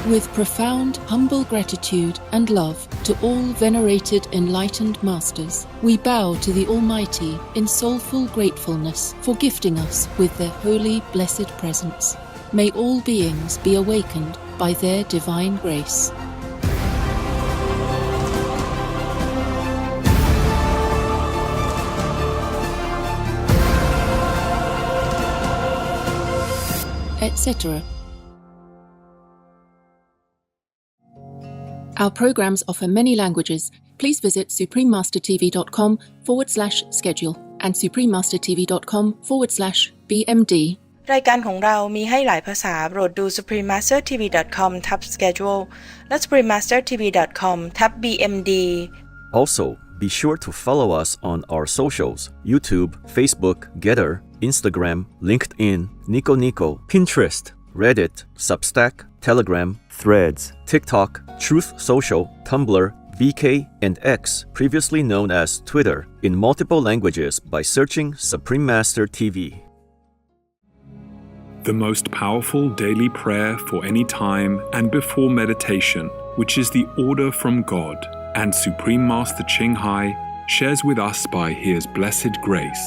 With profound, humble gratitude and love to all venerated enlightened masters, we bow to the Almighty in soulful gratefulness for gifting us with their holy, blessed presence. May all beings be awakened by their divine grace. Etc. Our programs offer many languages. Please visit suprememastertv.com/schedule and suprememastertv.com/BMD. รายการของเรามีให้หลายภาษาโปรดดู suprememastertv.com/schedule และ suprememastertv.com/BMD. Also, be sure to follow us on our socials: YouTube, Facebook, Getter, Instagram, LinkedIn, Nico Nico, Pinterest, Reddit, Substack, Telegram, Threads, TikTok, Truth Social, Tumblr, VK, and X, previously known as Twitter, in multiple languages by searching Supreme Master TV. The most powerful daily prayer for any time and before meditation, which is the order from God, and Supreme Master Ching Hai shares with us by His blessed grace.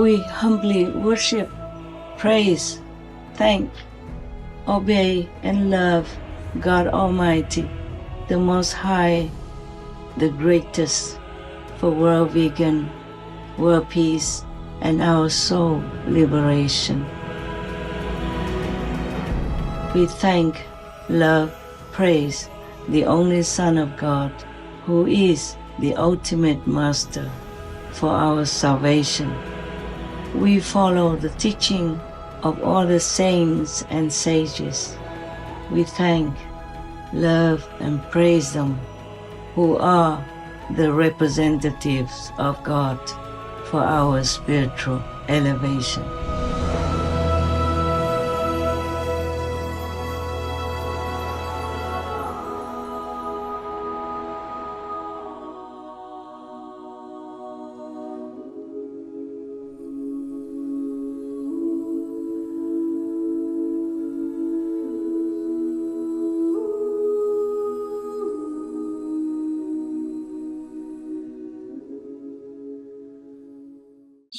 We humbly worship, praise, thank, obey, and love God Almighty, the Most High, the greatest, for world vegan, world peace, and our soul liberation. We thank, love, praise the only Son of God, who is the ultimate Master for our salvation. We follow the teaching of all the saints and sages. We thank, love, and praise them, who are the representatives of God for our spiritual elevation.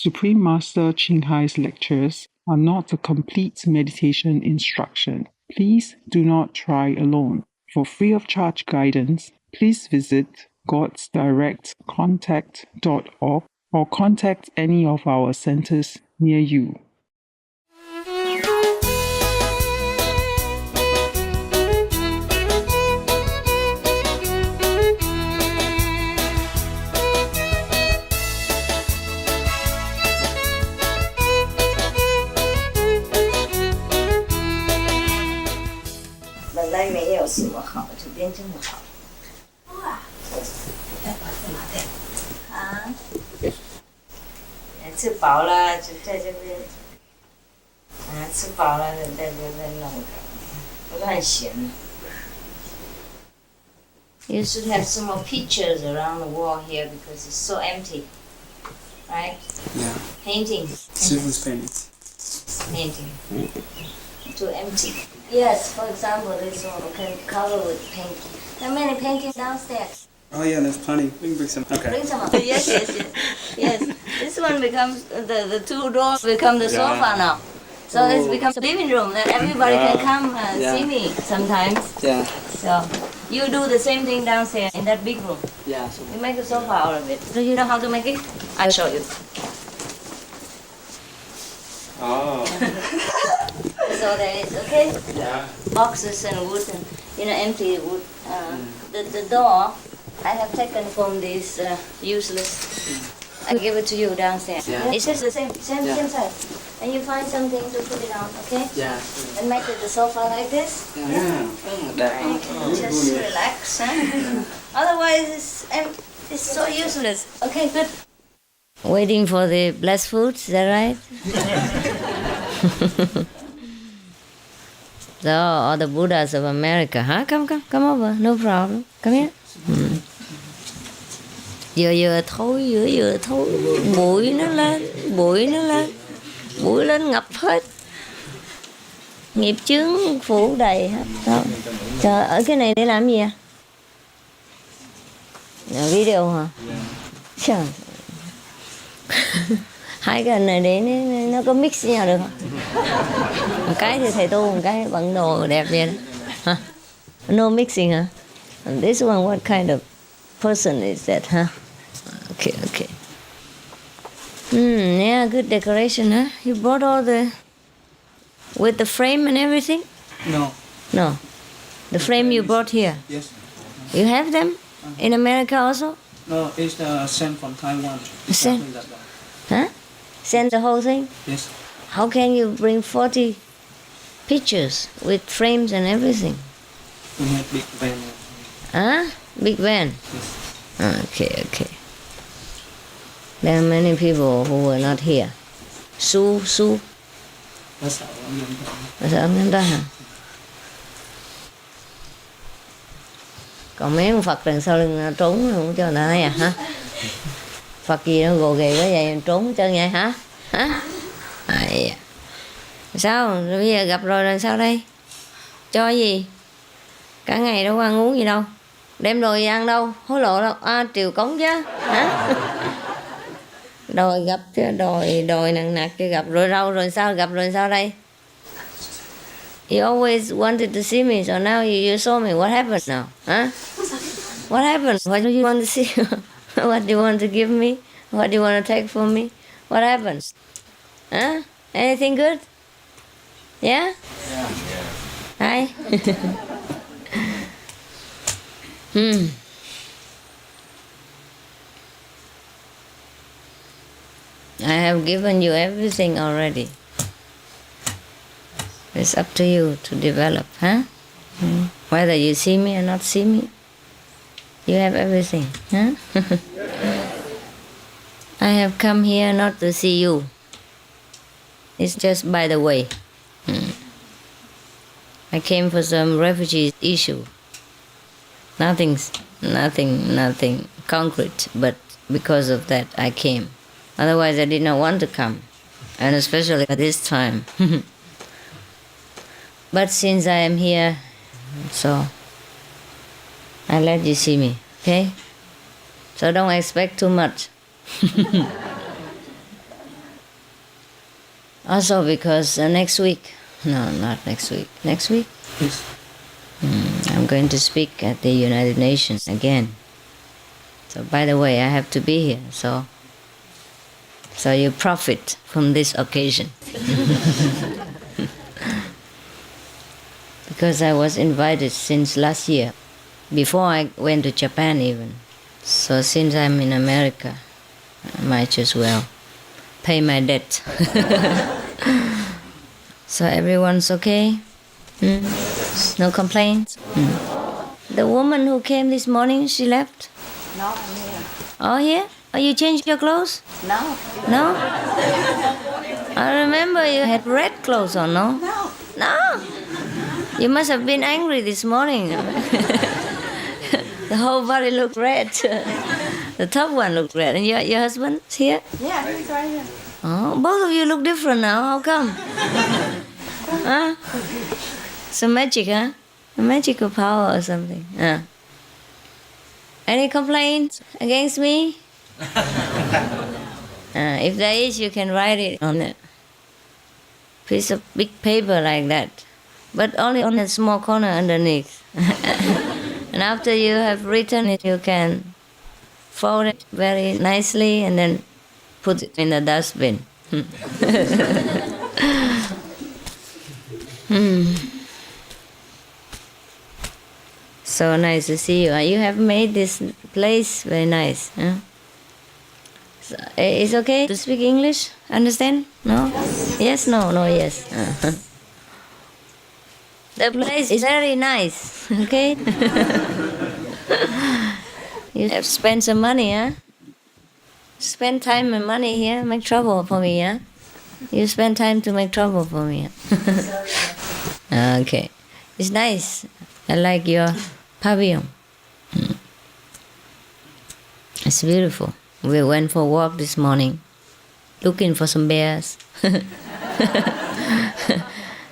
Supreme Master Ching Hai's lectures are not a complete meditation instruction. Please do not try alone. For free of charge guidance, please visit godsdirectcontact.org or contact any of our centers near you. You should have some more pictures around the wall here because it's so empty, right? Yeah. Painting. Children's paintings. Painting. Too empty. Yes, for example, this one we can cover with painting. There are many paintings downstairs. Oh yeah, there's plenty. We can bring some. Okay. Bring some up. Yes. This one becomes the two doors become the sofa now. So it becomes a living room that everybody can come and see me sometimes. Yeah. So you do the same thing downstairs in that big room. Yeah. You make a sofa out of it. Do you know how to make it? I'll show you. Oh. So there is, okay? Yeah. Boxes and wood and empty wood. The door I have taken from this useless. I'll give it to you downstairs. Yeah. It's just the same size. And you find something to put it on, okay? Yeah. And make it the sofa like this. Yeah. Right. Just relax, huh? Otherwise it's so useless. Okay, good. Waiting for the blessed food, is that right? So, all the Buddhas of America, huh? Come over, no problem. Come here. Vừa thôi, bụi nó lên, bụi lên ngập hết. Nghiệp chướng phủ đầy hết. Đó. Trời, ở cái này để làm gì à? Video hả? Trời. Hai cái này để nó có mix với nhau được không? Một cái thì thầy tu, một cái bận đồ đẹp vậy đó. Hả? No mixing hả? And this one, what kind of person is that, huh? Okay, okay. Yeah, good decoration, huh? You brought all the... with the frame and everything? No. No. The frame you brought here? Yes. You have them in America also? No, it's sent from Taiwan. Sent? Something like that. Huh? Send the whole thing? Yes. How can you bring 40 pictures with frames and everything? We have big van. Huh? Big van? Yes. Okay, okay. There are many people who were not here. Su. That's our Là sợ ông ta hả? Còn mấy ông Phật đằng sau lưng trốn không cho người ta thấy à hả? Phật gì nó gồ ghề quá vậy trốn hết trơn vậy hả? Hả? À, sao? Rồi bây giờ gặp rồi làm sao đây? Cho gì? Cả ngày đâu có ăn uống gì đâu. Đem đồ gì ăn đâu? Hối lộ đâu? À, triều cống chứ. Hả? Đòi gặp chứ, đòi nặng nặc chứ gặp rồi đâu rồi sao đây? You always wanted to see me, so now you saw me. What happened now? Huh? What happened? What do you want to see? What do you want to give me? What do you want to take from me? What happened? Huh? Anything good? Yeah? Hi? I have given you everything already. It's up to you to develop, huh? Whether you see me or not see me, you have everything, huh? I have come here not to see you. It's just by the way. I came for some refugee issue. Nothing concrete, but because of that I came. Otherwise I did not want to come, and especially at this time. But since I am here, so I let you see me, okay? So don't expect too much. Also because next week, no, not next week. Next week? Yes. I'm going to speak at the United Nations again. So by the way, I have to be here, so you profit from this occasion. Because I was invited since last year, before I went to Japan even. So since I'm in America, I might just well pay my debt. So everyone's okay? No complaints? The woman who came this morning, she left? No, I'm here. Oh, here? Oh, you changed your clothes? No. No? I remember you had red clothes on, no? No. No? You must have been angry this morning. The whole body looked red. The top one looked red. And your husband's here? Yeah, he's right here. Oh, both of you look different now. How come? Huh? Some magic, huh? A magical power or something. Any complaints against me? If there is, you can write it on a piece of big paper like that, but only on a small corner underneath. And after you have written it, you can fold it very nicely and then put it in the dustbin. So nice to see you. You have made this place very nice. Huh? So, it's okay to speak English? Understand? No? Yes, no, yes. The place is very nice, okay? You have spent some money, huh? Spend time and money here, make trouble for me, huh? You spend time to make trouble for me. Huh? Okay. It's nice. I like your pavilion. It's beautiful. We went for a walk this morning, looking for some bears.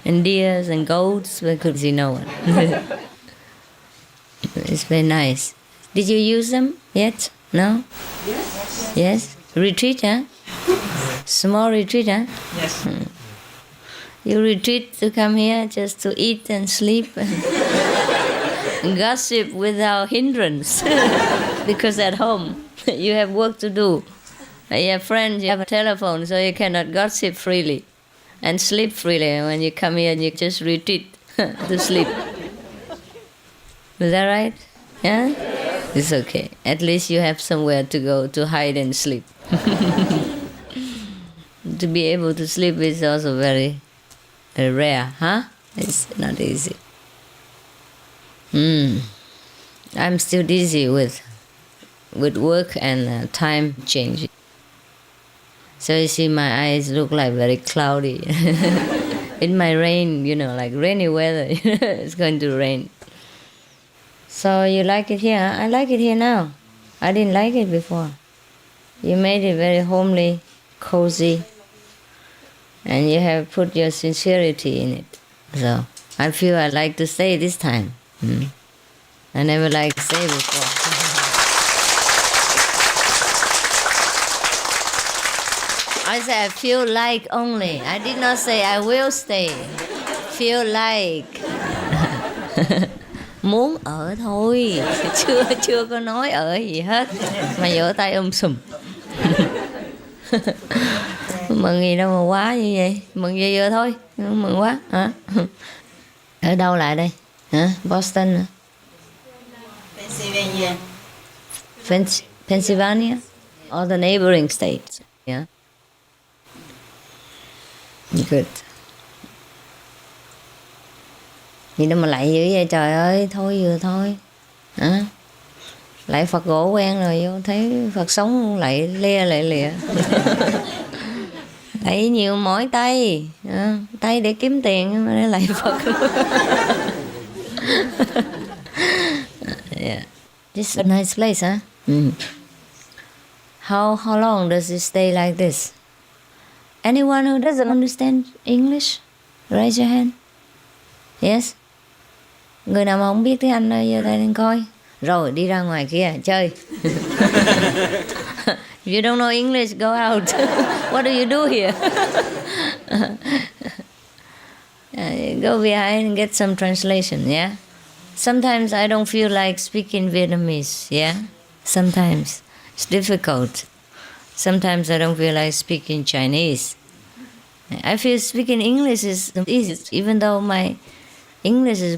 and deers and goats, we could see no one. It's very nice. Did you use them yet? No? Yes? Retreat, huh? Small retreat, huh? Yes. You retreat to come here just to eat and sleep and gossip without hindrance. Because at home you have work to do. You have friends, you have a telephone, so you cannot gossip freely and sleep freely. When you come here, you just retreat to sleep. Is that right? Yeah? It's okay. At least you have somewhere to go to hide and sleep. To be able to sleep is also very rare, huh? It's not easy. I'm still busy with work and time changing. So you see my eyes look like very cloudy. It might rain, like rainy weather. It's going to rain. So you like it here? I like it here now. I didn't like it before. You made it very homely, cozy, and you have put your sincerity in it. So I feel I like to stay this time. I never liked to stay before. I said I feel like only. I did not say I will stay. Feel like. Muốn ở thôi, chưa có nói ở gì hết. Mà vỗ tay sùm. Mừng gì đâu mà quá như vậy. Mừng gì vừa thôi. Mừng quá hả? Ở đâu lại đây? Hả? Boston hả? Pennsylvania? Or the neighboring states? Yeah. Good. Gì đâu mà lại dữ vậy trời ơi. Thôi vừa thôi. Hả? Lại Phật gỗ quen rồi vô. Thấy Phật sống lại lia lại lịa. Lại nhiều mỏi tay. Tay để kiếm tiền mà để lại Phật. Yeah. This is a nice place, huh? How long does it stay like this? Anyone who doesn't understand English, raise your hand. Yes? Người nào mà không biết tiếng Anh giơ tay lên coi. Rồi đi ra ngoài kia chơi. If you don't know English, go out. What do you do here? Go behind and get some translation, yeah? Sometimes I don't feel like speaking Vietnamese, yeah? Sometimes. It's difficult. Sometimes I don't feel like speaking Chinese. I feel speaking English is the easiest, even though my English is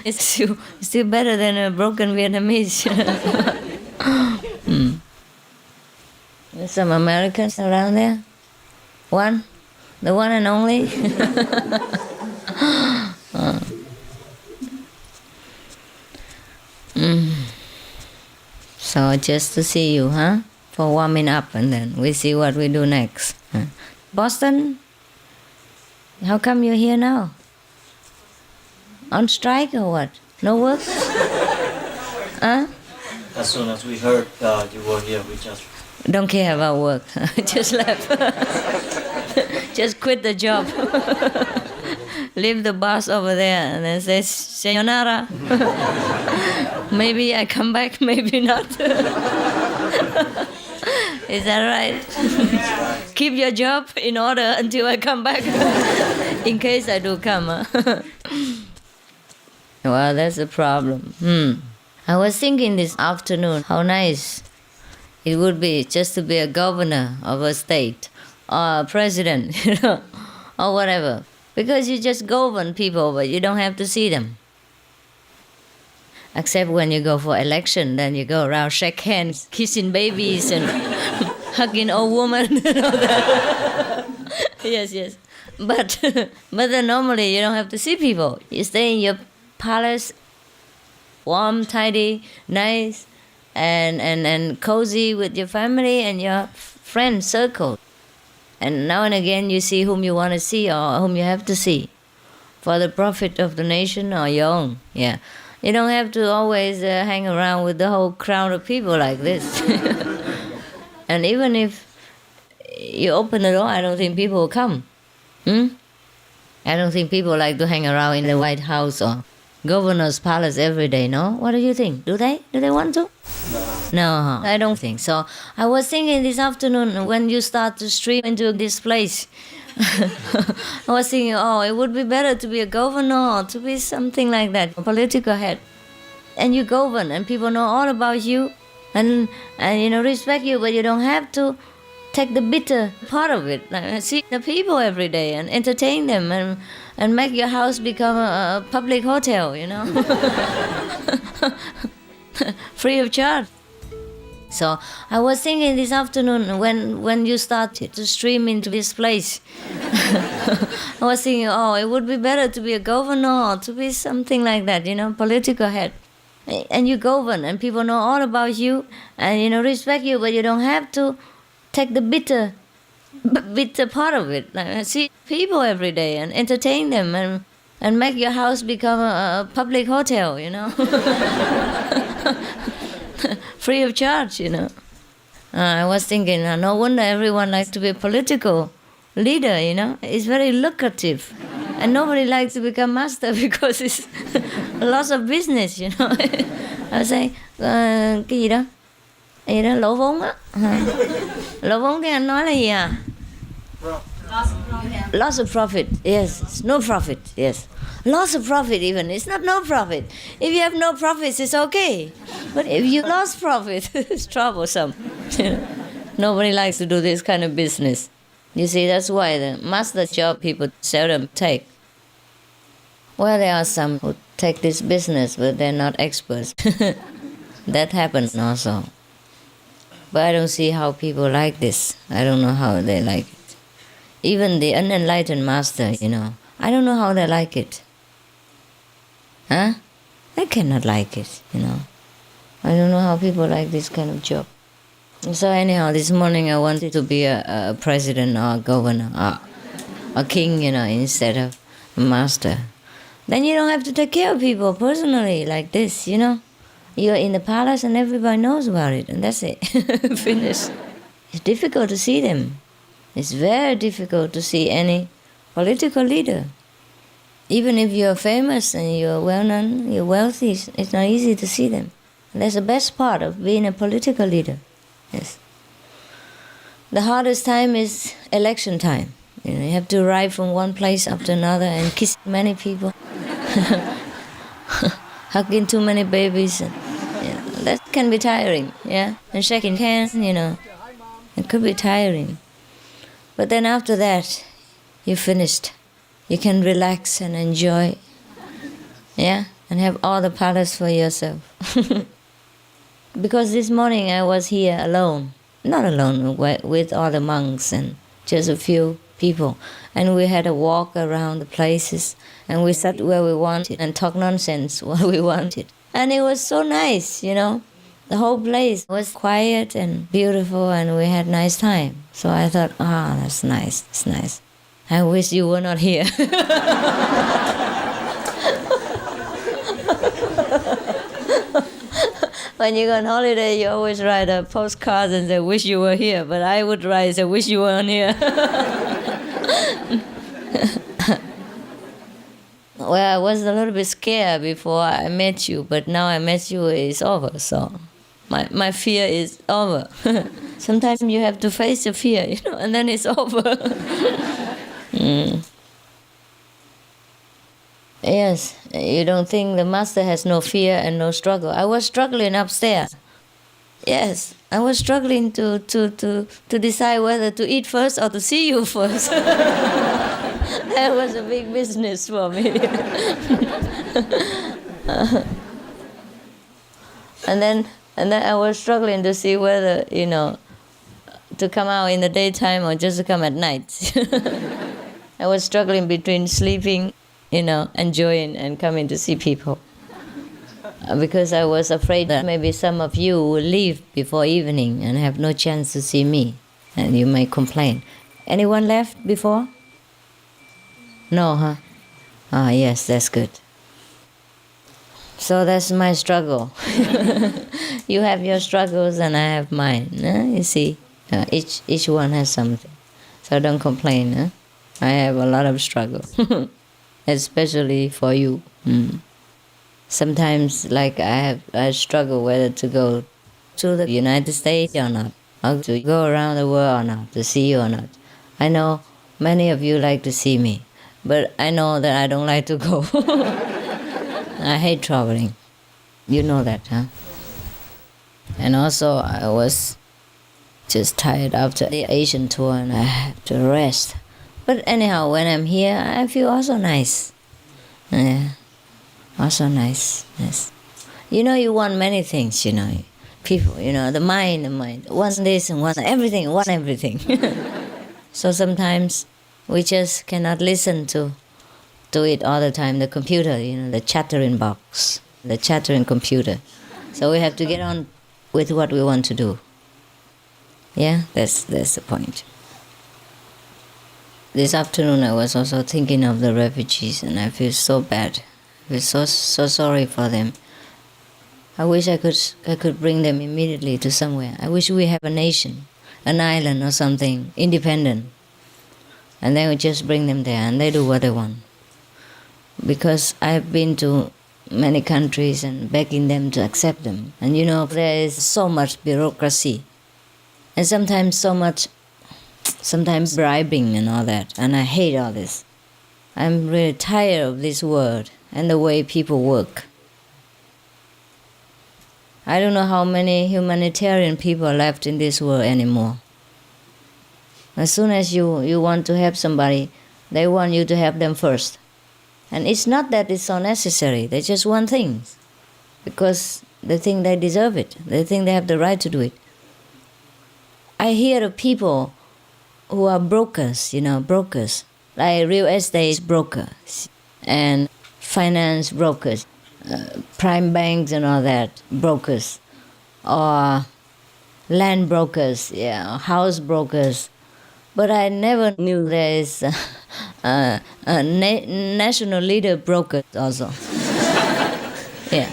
it's still better than a broken Vietnamese. There's some Americans around there. One? The one and only? So just to see you, huh? For warming up, and then we see what we do next. Boston? How come you're here now? On strike or what? No work? Huh? As soon as we heard you were here, we just... Don't care about work. Just left. Just quit the job. Leave the boss over there and then say, sayonara. Maybe I come back, maybe not. Is that right? Keep your job in order until I come back. In case I do come. Well, that's the problem. I was thinking this afternoon how nice it would be just to be a governor of a state or a president, or whatever. Because you just govern people, but you don't have to see them. Except when you go for election, then you go around, shake hands, kissing babies and hugging old women and all that. Yes. But then normally you don't have to see people. You stay in your palace, warm, tidy, nice, and cozy with your family and your friend circle. And now and again you see whom you want to see or whom you have to see for the profit of the nation or your own. Yeah. You don't have to always hang around with the whole crowd of people like this. And even if you open the door, I don't think people will come. I don't think people like to hang around in the White House or governor's palace every day, no? What do you think? Do they? Do they want to? No, I don't think so. I was thinking this afternoon when you start to stream into this place, I was thinking, oh, it would be better to be a governor or to be something like that, a political head. And you govern and people know all about you and respect you, but you don't have to take the bitter part of it. Like, see the people every day and entertain them and make your house become a public hotel, free of charge. So I was thinking this afternoon when you started to stream into this place, I was thinking, oh, it would be better to be a governor or to be something like that, political head. And you govern and people know all about you and respect you, but you don't have to take the bitter part of it. Like, see people every day and entertain them and make your house become a public hotel, free of charge, I was thinking, no wonder everyone likes to be a political leader, It's very lucrative. And nobody likes to become master because it's lots of business, I was saying, cái gì đó? Gì đó, lỗ vốn á. Lỗ vốn tiếng Anh nói là gì à? Loss of profit, yes. It's no profit, yes. Loss of profit even, it's not no profit. If you have no profits, it's okay. But if you lost profit, it's troublesome. Nobody likes to do this kind of business. You see, that's why the master job people seldom take. Well, there are some who take this business, but they're not experts. That happens also. But I don't see how people like this. I don't know how they like it. Even the unenlightened master, I don't know how they like it. Huh? They cannot like it, I don't know how people like this kind of job. So anyhow, this morning I wanted to be a president or a governor or a king, instead of a master. Then you don't have to take care of people personally like this, You're in the palace and everybody knows about it, and that's it. Finished. It's difficult to see them. It's very difficult to see any political leader. Even if you're famous and you're well-known, you're wealthy, it's not easy to see them. And that's the best part of being a political leader. Yes. The hardest time is election time. You have to ride from one place up to another and kiss many people. Hugging too many babies. And, that can be tiring, And shaking hands, It could be tiring. But then after that, you're finished. You can relax and enjoy, and have all the palace for yourself. Because this morning I was here alone. Not alone, with all the monks and just a few people. And we had a walk around the places, and we sat where we wanted and talked nonsense while we wanted. And it was so nice, The whole place was quiet and beautiful, and we had nice time. So I thought, that's nice, it's nice. I wish you were not here. When you go on holiday, you always write a postcard and say, wish you were here. But I would write, say, wish you weren't here. Well, I was a little bit scared before I met you, but now I met you, it's over. So my fear is over. Sometimes you have to face the fear, and then it's over. Yes, you don't think the master has no fear and no struggle. I was struggling upstairs. Yes, I was struggling to decide whether to eat first or to see you first. That was a big business for me. And then I was struggling to see whether, to come out in the daytime or just to come at night. I was struggling between sleeping, enjoying and coming to see people. Because I was afraid that maybe some of you will leave before evening and have no chance to see me, and you may complain. Anyone left before? No, huh? Yes, that's good. So that's my struggle. You have your struggles and I have mine. You see, each one has something. So don't complain. I have a lot of struggle, especially for you. Sometimes, like I struggle whether to go to the United States or not, or to go around the world or not, to see you or not. I know many of you like to see me, but I know that I don't like to go. I hate traveling. You know that, huh? And also, I was just tired after the Asian tour and I had to rest. But anyhow, when I'm here, I feel also nice. Yeah, also nice. Yes. You know, you want many things, you know. People, you know, the mind. Want this and want everything, So sometimes we just cannot listen to it all the time. The computer, you know, the chattering box, the chattering computer. So we have to get on with what we want to do. Yeah, that's the point. This afternoon I was also thinking of the refugees and I feel so bad. I feel so sorry for them. I wish I could bring them immediately to somewhere. I wish we have a nation, an island or something, independent. And then we just bring them there and they do what they want. Because I've been to many countries and begging them to accept them. And you know, there is so much bureaucracy. And sometimes bribing and all that. And I hate all this. I'm really tired of this world and the way people work. I don't know how many humanitarian people are left in this world anymore. As soon as you want to help somebody, they want you to help them first. And it's not that it's so necessary. They just want things. Because they think they deserve it. They think they have the right to do it. I hear of people who are brokers, you know, brokers. Like real estate brokers and finance brokers. Prime banks and all that, brokers, or land brokers, yeah, house brokers. But I never knew there is a national leader broker also. Yeah,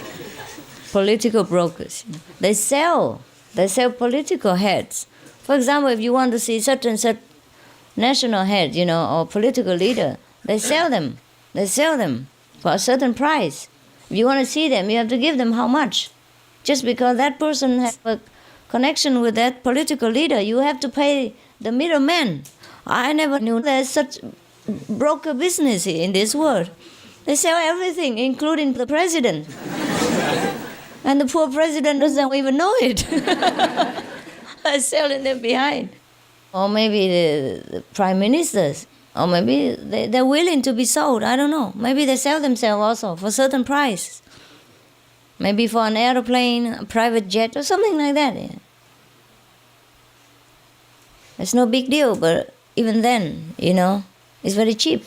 political brokers. They sell political heads. For example, if you want to see such and such national head, you know, or political leader, they sell them. They sell them for a certain price. If you want to see them, you have to give them how much? Just because that person has a connection with that political leader, you have to pay the middleman. I never knew there's such broker business in this world. They sell everything, including the president. And the poor president doesn't even know it. I'm selling them behind. Or maybe the prime ministers. Or maybe they're willing to be sold. I don't know. Maybe they sell themselves also for a certain price. Maybe for an airplane, a private jet, or something like that. Yeah. It's no big deal, but even then, you know, it's very cheap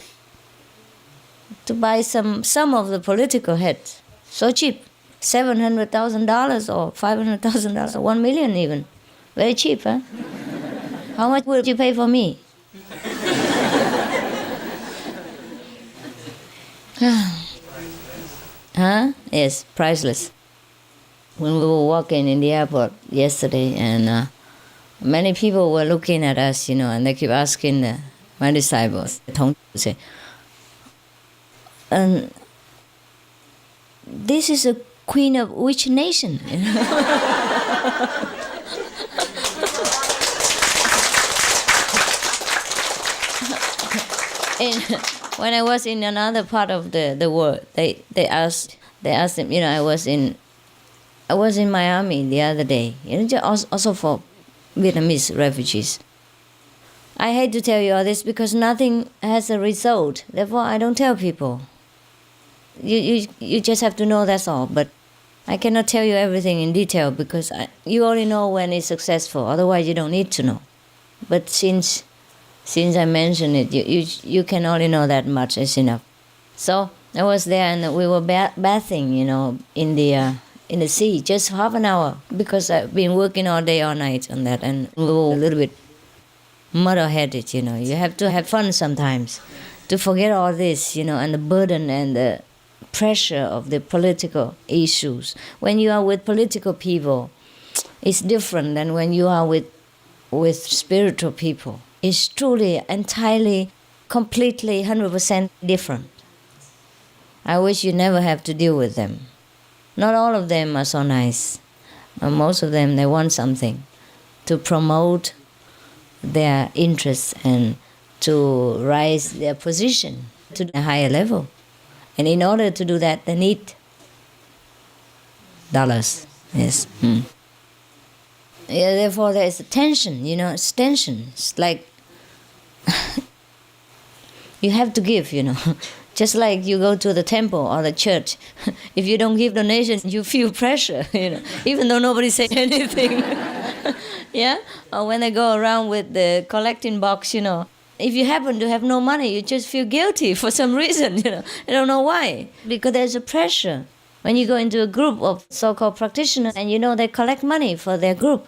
to buy some of the political heads. So cheap. $700,000 or $500,000 or $1 million even. Very cheap, huh? How much would you pay for me? Huh? Yes, priceless. When we were walking in the airport yesterday, and many people were looking at us, you know, and they keep asking my disciples, this is a queen of which nation? You know? When I was in another part of the world, they asked them, you know, I was in Miami the other day, you know, also for Vietnamese refugees. I hate to tell you all this because nothing has a result. Therefore, I don't tell people. You just have to know, that's all. But I cannot tell you everything in detail because you only know when it's successful. Otherwise, you don't need to know. But since I mentioned it, you can only know that much. It's enough. So I was there and we were bathing, you know, in the sea, just half an hour because I've been working all day, all night on that, and we were a little bit muddle-headed, you know. You have to have fun sometimes to forget all this, you know, and the burden and the pressure of the political issues. When you are with political people, it's different than when you are with spiritual people. It's truly entirely completely 100% different. I wish you never have to deal with them. Not all of them are so nice. Most of them, they want something to promote their interests and to rise their position to a higher level. And in order to do that, they need dollars. Yes. Yeah, therefore, there is a tension, it's tension. It's like you have to give, Just like you go to the temple or the church. If you don't give donations, you feel pressure, even though nobody says anything. Yeah? Or when they go around with the collecting box, if you happen to have no money, you just feel guilty for some reason, I don't know why. Because there's a pressure. When you go into a group of so-called practitioners and they collect money for their group,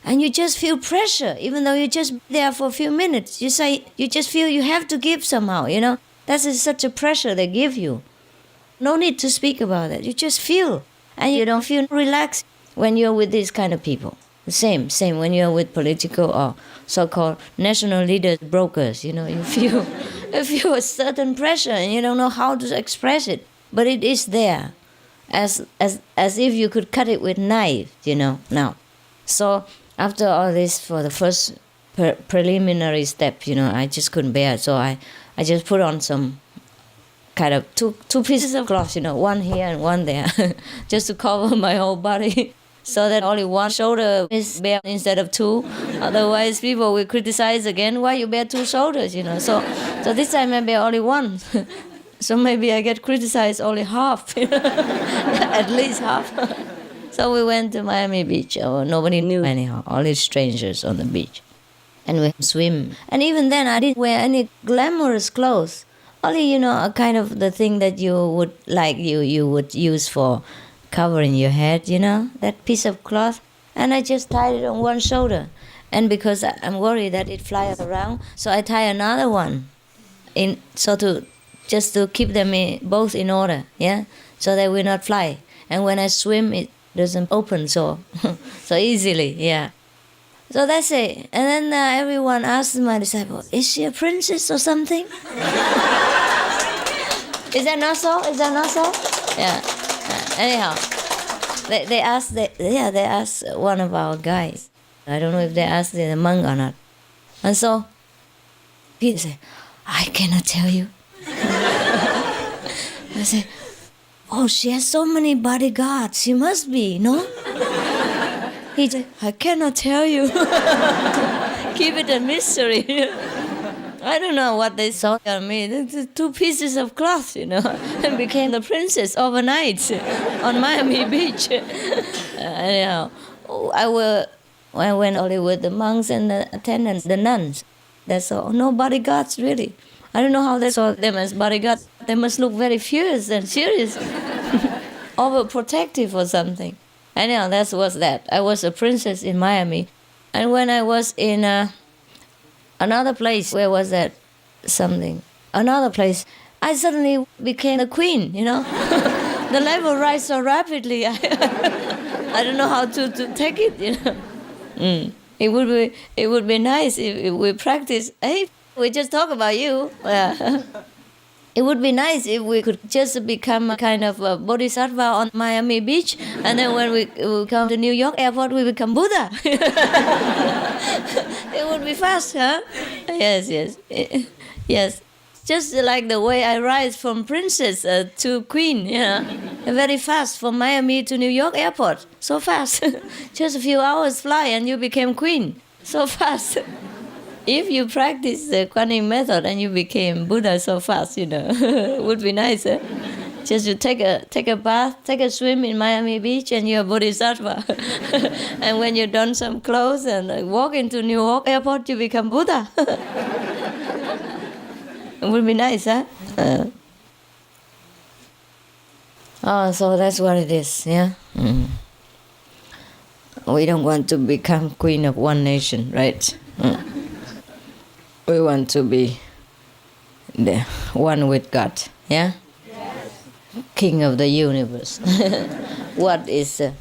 and you just feel pressure, even though you're just there for a few minutes. You just feel you have to give somehow, That is such a pressure they give you. No need to speak about it. You just feel. And you don't feel relaxed when you're with these kind of people. The same when you're with political or so-called national leaders, brokers, you feel a certain pressure and you don't know how to express it. But it is there. As if you could cut it with knife, now. So after all this, for the first preliminary step, I just couldn't bear it. So I just put on some kind of two pieces of cloth, one here and one there, just to cover my whole body, so that only one shoulder is bare instead of two. Otherwise, people will criticize again, why you bear two shoulders, So this time I bear only one. So maybe I get criticized only half, at least half. So we went to Miami Beach. Nobody knew anyhow, only strangers on the beach. And we swim. And even then, I didn't wear any glamorous clothes. Only, a kind of the thing that you would like, you would use for covering your head, that piece of cloth. And I just tied it on one shoulder. And because I'm worried that it flies around, so I tie another one just to keep them both in order, so they will not fly. And when I swim, it doesn't open so easily, So that's it. And then everyone asked my disciple, is she a princess or something? Is that not so? Yeah. Anyhow, they asked one of our guys. I don't know if they asked the monk or not. And so Peter said, I cannot tell you. I said, oh, she has so many bodyguards. She must be, no? He said, I cannot tell you. Keep it a mystery. I don't know what they saw on me. The two pieces of cloth, and became the princess overnight on Miami Beach. Anyhow, I went only with the monks and the attendants, the nuns. That's all. No bodyguards, really. I don't know how they saw them as bodyguards. They must look very fierce and serious, overprotective or something. Anyhow, that was that. I was a princess in Miami. And when I was in another place, where was that? Another place, I suddenly became the queen, The level rise so rapidly. I don't know how to take it, It would be nice if we practice. Hey, we just talk about you. Yeah. It would be nice if we could just become a kind of a bodhisattva on Miami Beach, and then when we come to New York airport, we become Buddha. It would be fast, huh? Yes. Yes. Just like the way I rise from princess to queen, very fast from Miami to New York airport. So fast. Just a few hours fly and you became queen. So fast. If you practice the Kuan method and you became Buddha so fast, it would be nice. Just to take a bath, take a swim in Miami Beach, and you're a bodhisattva. And when you're done some clothes and walk into New York airport, you become Buddha. It would be nice, huh? So that's what it is, yeah? We don't want to become queen of one nation, right? We want to be the one with God, yeah? Yes. King of the universe. What is the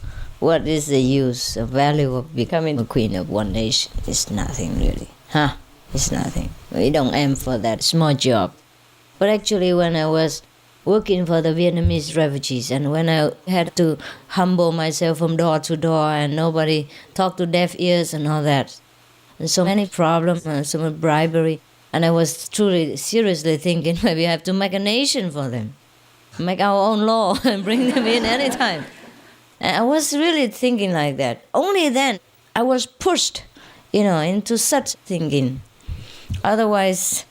use, the value of becoming a queen of one nation? It's nothing really, huh? It's nothing. We don't aim for that small job. But actually when I was working for the Vietnamese refugees and when I had to humble myself from door to door and nobody talked to deaf ears and all that, and so many problems and so much bribery, and I was truly seriously thinking maybe I have to make a nation for them, make our own law and bring them in anytime. And I was really thinking like that. Only then I was pushed, into such thinking. Otherwise,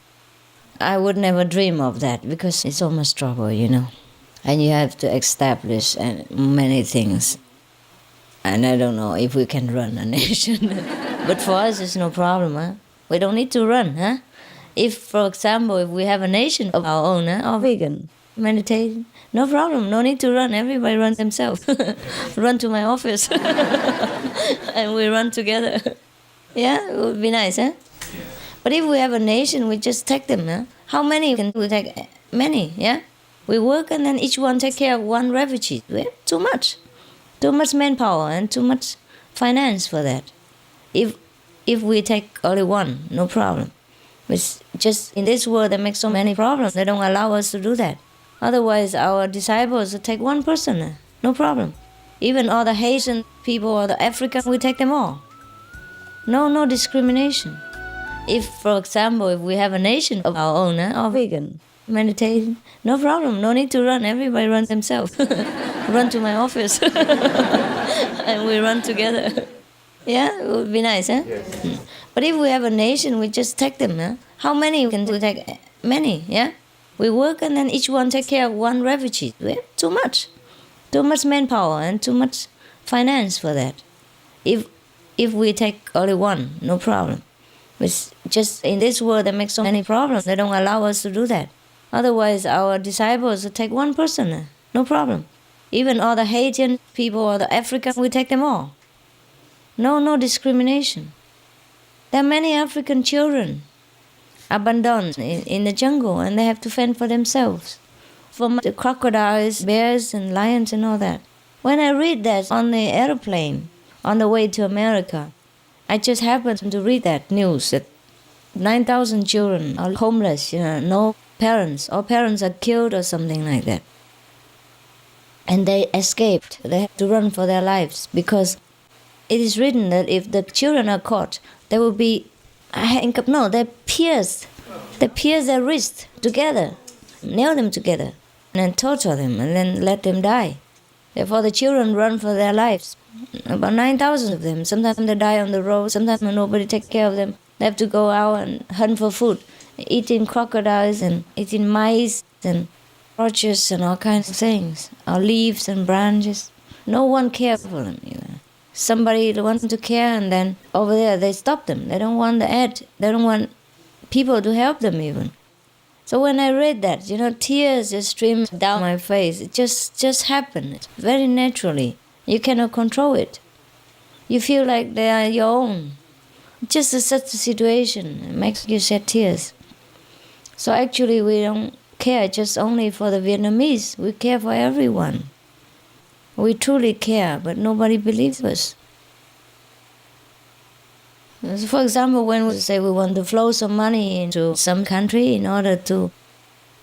I would never dream of that because it's so much trouble, And you have to establish many things. And I don't know if we can run a nation. But for us, it's no problem, huh? We don't need to run, huh? If, for example, if we have a nation of our own, or vegan, meditation, no problem, no need to run. Everybody runs themselves. Run to my office. And we run together. Yeah, it would be nice, huh? But if we have a nation, we just take them, huh? How many can we take? Many, yeah? We work and then each one take care of one refugee. We have too much. Too much manpower and too much finance for that. If we take only one, no problem. It's just in this world they make so many problems. They don't allow us to do that. Otherwise, our disciples will take one person, no problem. Even all the Haitian people or the African, we take them all. No discrimination. If, for example, if we have a nation of our own, or vegan, meditation, no problem, no need to run. Everybody runs themselves. Run to my office. And we run together. Yeah, it would be nice, huh? Yes. But if we have a nation, we just take them, huh? How many can we take? Many, yeah? We work and then each one take care of one refugee. We have too much. Too much manpower and too much finance for that. If we take only one, no problem. It's just in this world they make so many problems. They don't allow us to do that. Otherwise, our disciples will take one person, no problem. Even all the Haitian people or the African, we take them all. No discrimination. There are many African children abandoned in the jungle and they have to fend for themselves from the crocodiles, bears and lions and all that. When I read that on the airplane on the way to America, I just happened to read that news that 9,000 children are homeless, no parents. All parents are killed or something like that. And they escaped. They have to run for their lives because it is written that if the children are caught, they will be, they pierce their wrists together, nail them together, and then torture them, and then let them die. Therefore, the children run for their lives. About 9,000 of them. Sometimes they die on the road. Sometimes nobody takes care of them. They have to go out and hunt for food, eating crocodiles and eating mice and roaches and all kinds of things, or leaves and branches. No one cares for them. Somebody wants to care, and then over there they stop them. They don't want the aid. They don't want people to help them even. So when I read that, tears just streamed down my face. It just happened very naturally. You cannot control it. You feel like they are your own. Just such a situation it makes you shed tears. So actually we don't care just only for the Vietnamese. We care for everyone. We truly care, but nobody believes us. For example, when we say we want to flow some money into some country in order to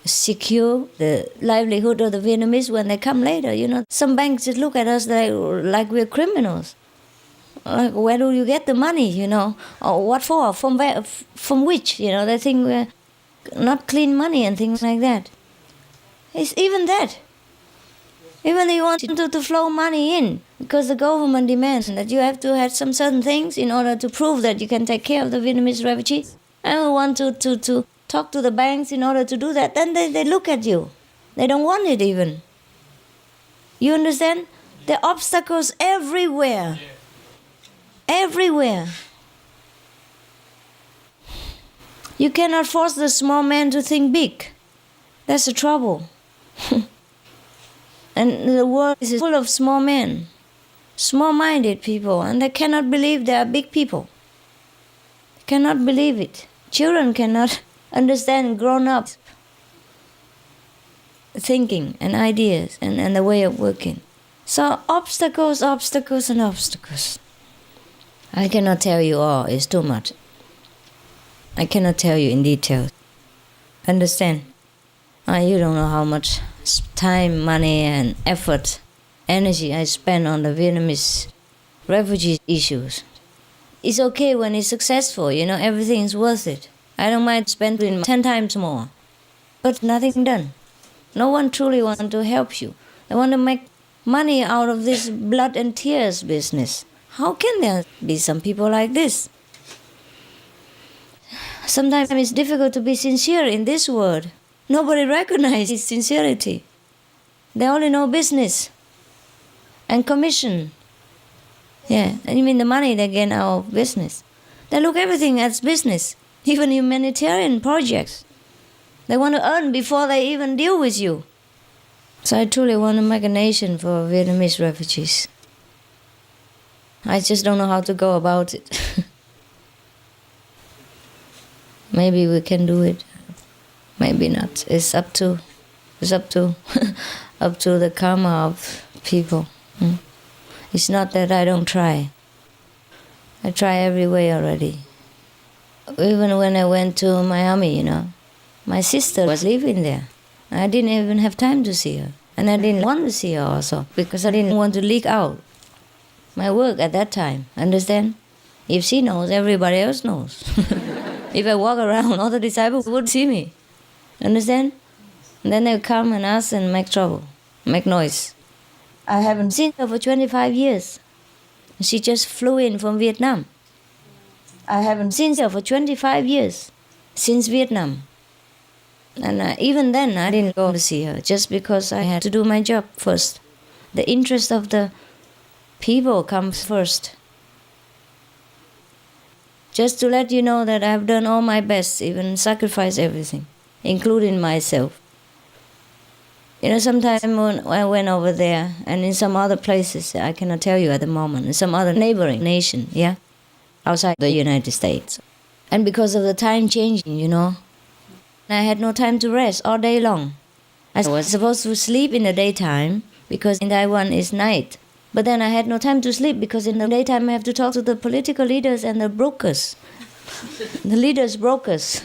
secure the livelihood of the Vietnamese when they come later, some banks just look at us like we're criminals. Like, where do you get the money, Or what for? From where? From which? They think we're not clean money and things like that. It's even that. Even if you want to flow money in, because the government demands that you have to have some certain things in order to prove that you can take care of the Vietnamese refugees, and we want to talk to the banks in order to do that, then they look at you. They don't want it even. You understand? There are obstacles everywhere. Everywhere. You cannot force the small man to think big. That's the trouble. And the world is full of small men, small-minded people, and they cannot believe they are big people. They cannot believe it. Children cannot understand grown-up thinking and ideas and the way of working. So obstacles, and obstacles. I cannot tell you all, it's too much. I cannot tell you in detail. Understand? You don't know how much time, money, and effort, energy I spend on the Vietnamese refugee issues. It's okay when it's successful, everything is worth it. I don't mind spending 10 times more. But nothing done. No one truly wants to help you. They want to make money out of this blood and tears business. How can there be some people like this? Sometimes it's difficult to be sincere in this world. Nobody recognizes sincerity. They only know business and commission. Yeah, and you mean the money they gain out of business. They look everything as business, even humanitarian projects. They want to earn before they even deal with you. So I truly want to make a nation for Vietnamese refugees. I just don't know how to go about it. Maybe we can do it. Maybe not. It's up to up to the karma of people. It's not that I don't try. I try every way already. Even when I went to Miami, my sister was living there. I didn't even have time to see her. And I didn't want to see her also, because I didn't want to leak out my work at that time. Understand? If she knows, everybody else knows. If I walk around, all the disciples would see me. Understand? And then they would come and ask and make trouble, make noise. I haven't seen her for 25 years. She just flew in from Vietnam. I haven't seen her for 25 years, since Vietnam. And even then, I didn't go to see her, just because I had to do my job first. The interest of the people comes first. Just to let you know that I've done all my best, even sacrificed everything, including myself. Sometimes when I went over there, and in some other places, I cannot tell you at the moment, in some other neighboring nation, outside the United States. And because of the time changing, I had no time to rest all day long. I was supposed to sleep in the daytime, because in Taiwan it's night. But then I had no time to sleep, because in the daytime I have to talk to the political leaders and the brokers. The leaders brokers.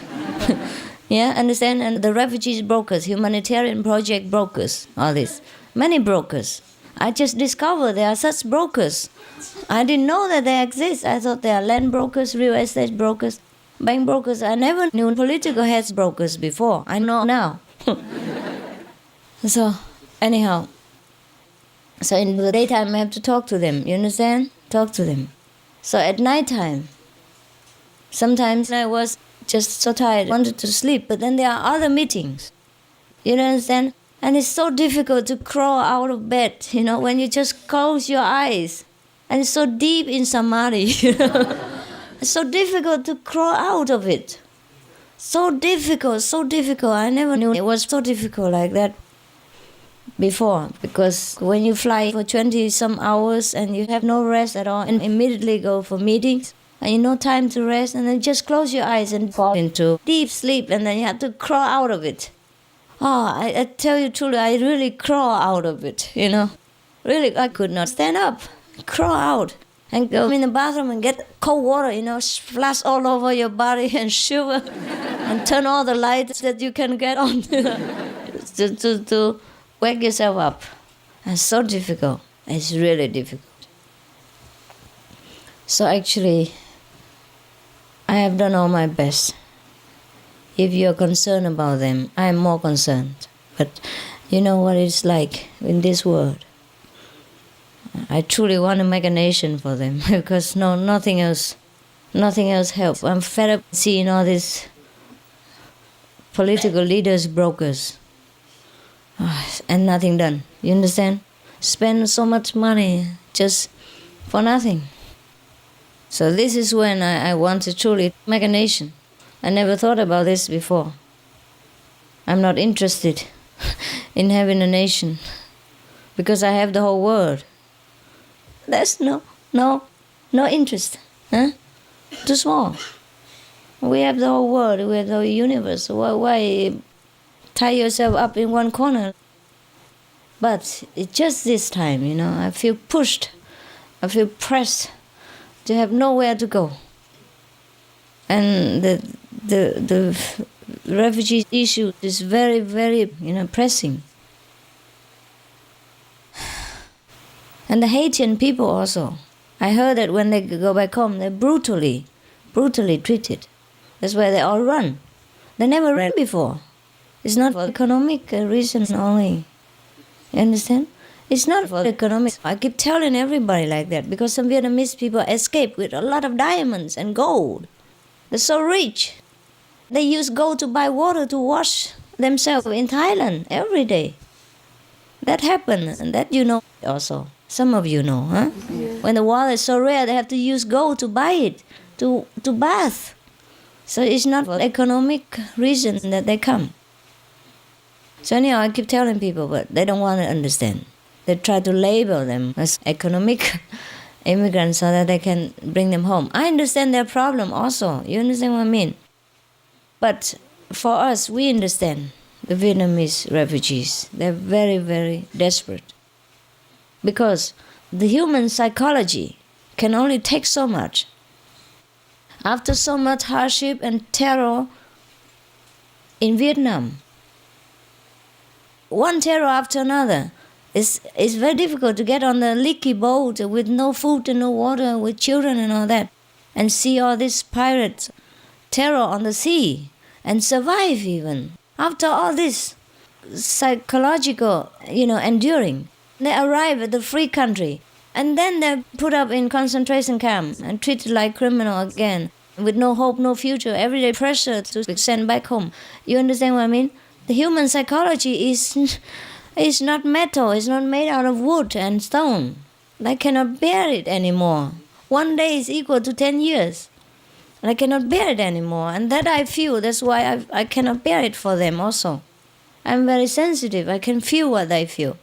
Understand? And the refugees brokers, humanitarian project brokers, all this. Many brokers. I just discovered there are such brokers. I didn't know that they exist. I thought they are land brokers, real estate brokers, bank brokers. I never knew political heads brokers before. I know now. So, anyhow. So in the daytime I have to talk to them. You understand? Talk to them. So at night time, sometimes I was just so tired, wanted to sleep, but then there are other meetings. You understand? And it's so difficult to crawl out of bed, when you just close your eyes. And it's so deep in samadhi, It's so difficult to crawl out of it. So difficult. I never knew it was so difficult like that before. Because when you fly for 20-some hours and you have no rest at all and immediately go for meetings, and you no time to rest, and then just close your eyes and fall into deep sleep, and then you have to crawl out of it. I tell you truly, I really crawl out of it, Really, I could not stand up, crawl out, and go in the bathroom and get cold water, splash all over your body and shiver, and turn all the lights that you can get on to wake yourself up. It's so difficult. It's really difficult. So actually, I have done all my best. If you're concerned about them, I am more concerned. But you know what it's like in this world. I truly want to make a nation for them because nothing else helps. I'm fed up seeing all these political leaders brokers and nothing done. You understand? Spend so much money just for nothing. So this is when I want to truly make a nation. I never thought about this before. I'm not interested in having a nation because I have the whole world. There's no interest. Too small. We have the whole world, we have the whole universe. Why tie yourself up in one corner? But it's just this time, I feel pushed. I feel pressed to have nowhere to go. And the refugee issue is very, very pressing. And the Haitian people also. I heard that when they go back home, they're brutally treated. That's why they all run. They never ran before. It's not for economic reason only. You understand? It's not for economics. I keep telling everybody like that because some Vietnamese people escape with a lot of diamonds and gold. They're so rich. They use gold to buy water to wash themselves in Thailand every day. That happened, and that you know also. Some of you know, huh? Yeah. When the water is so rare, they have to use gold to buy it, to bath. So it's not for economic reason that they come. So anyhow, I keep telling people, but they don't want to understand. They try to label them as economic immigrants so that they can bring them home. I understand their problem also. You understand what I mean? But for us, we understand the Vietnamese refugees. They're very, very desperate. Because the human psychology can only take so much. After so much hardship and terror in Vietnam, one terror after another, it's very difficult to get on the leaky boat with no food and no water, with children and all that, and see all this pirate terror on the sea, and survive even. After all this psychological, enduring, they arrive at the free country, and then they're put up in concentration camp and treated like criminal again, with no hope, no future, everyday pressure to be sent back home. You understand what I mean? The human psychology is not metal, it's not made out of wood and stone. I cannot bear it anymore. One day is equal to 10 years. I cannot bear it anymore, and that I feel, that's why I cannot bear it for them also. I'm very sensitive, I can feel what they feel.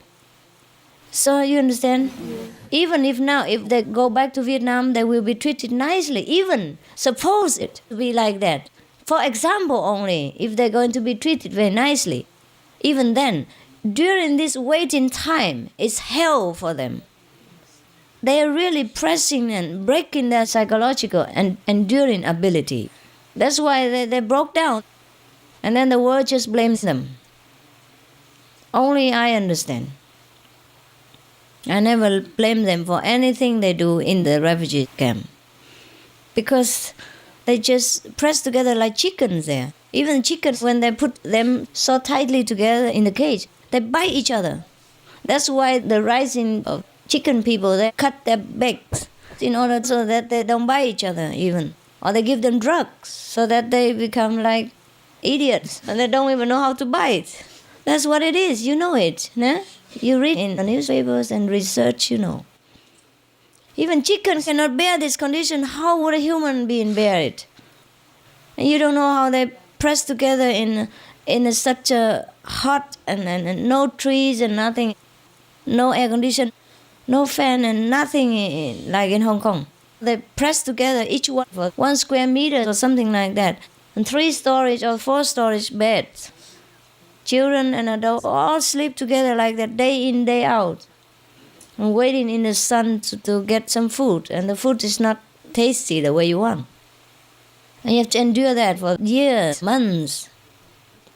So you understand? Yeah. Even if now, if they go back to Vietnam, they will be treated nicely. Even suppose it to be like that. For example only, if they're going to be treated very nicely, even then, during this waiting time, it's hell for them. They are really pressing and breaking their psychological and enduring ability. That's why they broke down. And then the world just blames them. Only I understand. I never blame them for anything they do in the refugee camp. Because they just press together like chickens there. Even chickens, when they put them so tightly together in the cage, they bite each other. That's why the rising of chicken people, they cut their backs in order so that they don't bite each other even. Or they give them drugs so that they become like idiots and they don't even know how to bite. That's what it is, you know it, nah? You read in the newspapers and research, you know. Even chickens cannot bear this condition. How would a human being bear it? And you don't know how they press together in such a hot and no trees and nothing, no air condition, no fan and nothing like in Hong Kong. They press together each one for 1 square meter or something like that, and 3 storage or 4 storage beds. Children and adults all sleep together like that day in, day out, and waiting in the sun to get some food, and the food is not tasty the way you want. And you have to endure that for years, months,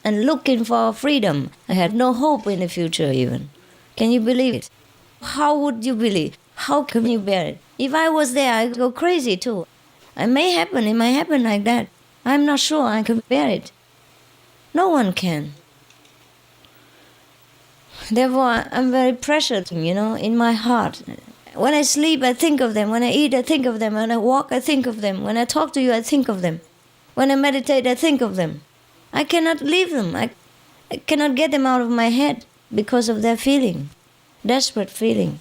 and looking for freedom. I had no hope in the future even. Can you believe it? How would you believe? How can you bear it? If I was there, I'd go crazy too. It might happen like that. I'm not sure I can bear it. No one can. Therefore, I'm very pressured, in my heart. When I sleep, I think of them. When I eat, I think of them. When I walk, I think of them. When I talk to you, I think of them. When I meditate, I think of them. I cannot leave them. I cannot get them out of my head because of their feeling, desperate feeling.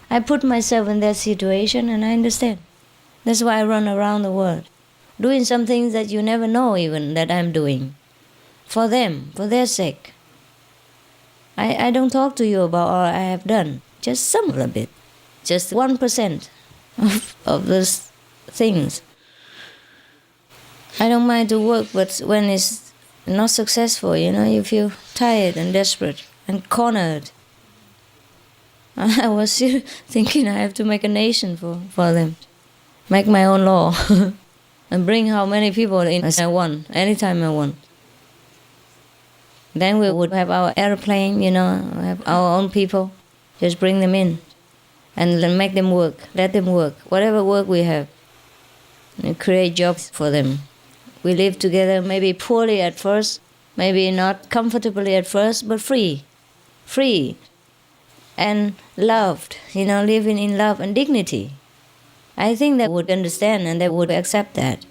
I put myself in their situation and I understand. That's why I run around the world, doing some things that you never know even that I'm doing. For them, for their sake. I don't talk to you about all I have done, just some of a bit, just 1% of those things. I don't mind to work, but when it's not successful, you feel tired and desperate and cornered. I was thinking I have to make a nation for them, make my own law. and bring how many people in as I want, anytime I want. Then we would have our airplane, have our own people. Just bring them in and then make them work, let them work, whatever work we have. And create jobs for them. We live together, maybe poorly at first, maybe not comfortably at first, but free and loved, living in love and dignity. I think they would understand and they would accept that.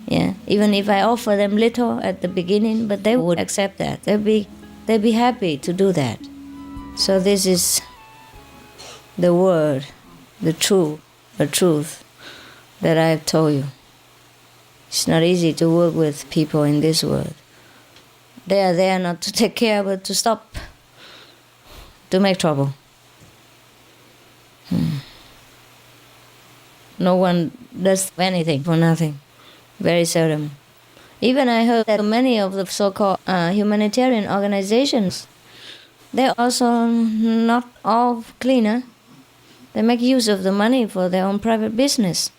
Yeah, even if I offer them little at the beginning, but they would accept that. They'd be happy to do that. So this is the word, the truth that I have told you. It's not easy to work with people in this world. They are there not to take care, but to stop, to make trouble. No one does anything for nothing. Very seldom. Even I heard that many of the so-called humanitarian organizations, they're also not all cleaner. They make use of the money for their own private business.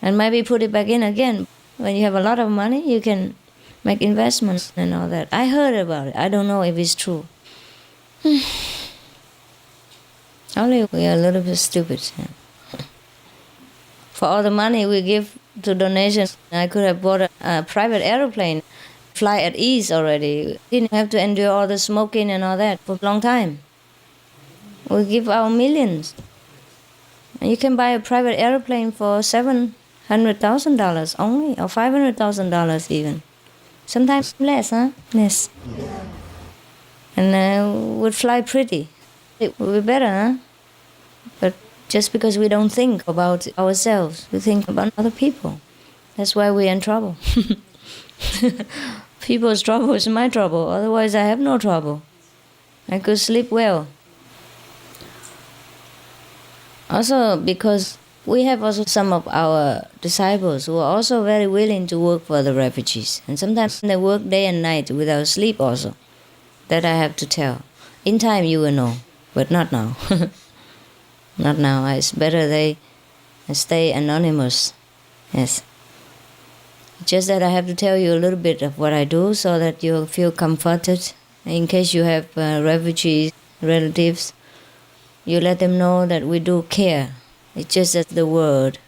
And maybe put it back in again. When you have a lot of money, you can make investments and all that. I heard about it. I don't know if it's true. Only we are a little bit stupid. For all the money we give to donations, I could have bought a private aeroplane, fly at ease already. Didn't have to endure all the smoking and all that for a long time. We give our millions. And you can buy a private airplane for $700,000 only, or $500,000 even. Sometimes less, huh? Yes. And would fly pretty. It would be better, huh? But just because we don't think about ourselves, we think about other people. That's why we're in trouble. People's trouble is my trouble. Otherwise, I have no trouble. I could sleep well. Also, because we have also some of our disciples who are also very willing to work for the refugees. And sometimes they work day and night without sleep also. That I have to tell. In time you will know, but not now. Not now. It's better they stay anonymous. Yes. Just that I have to tell you a little bit of what I do so that you'll feel comforted. In case you have refugees, relatives, you let them know that we do care. It's just that the word,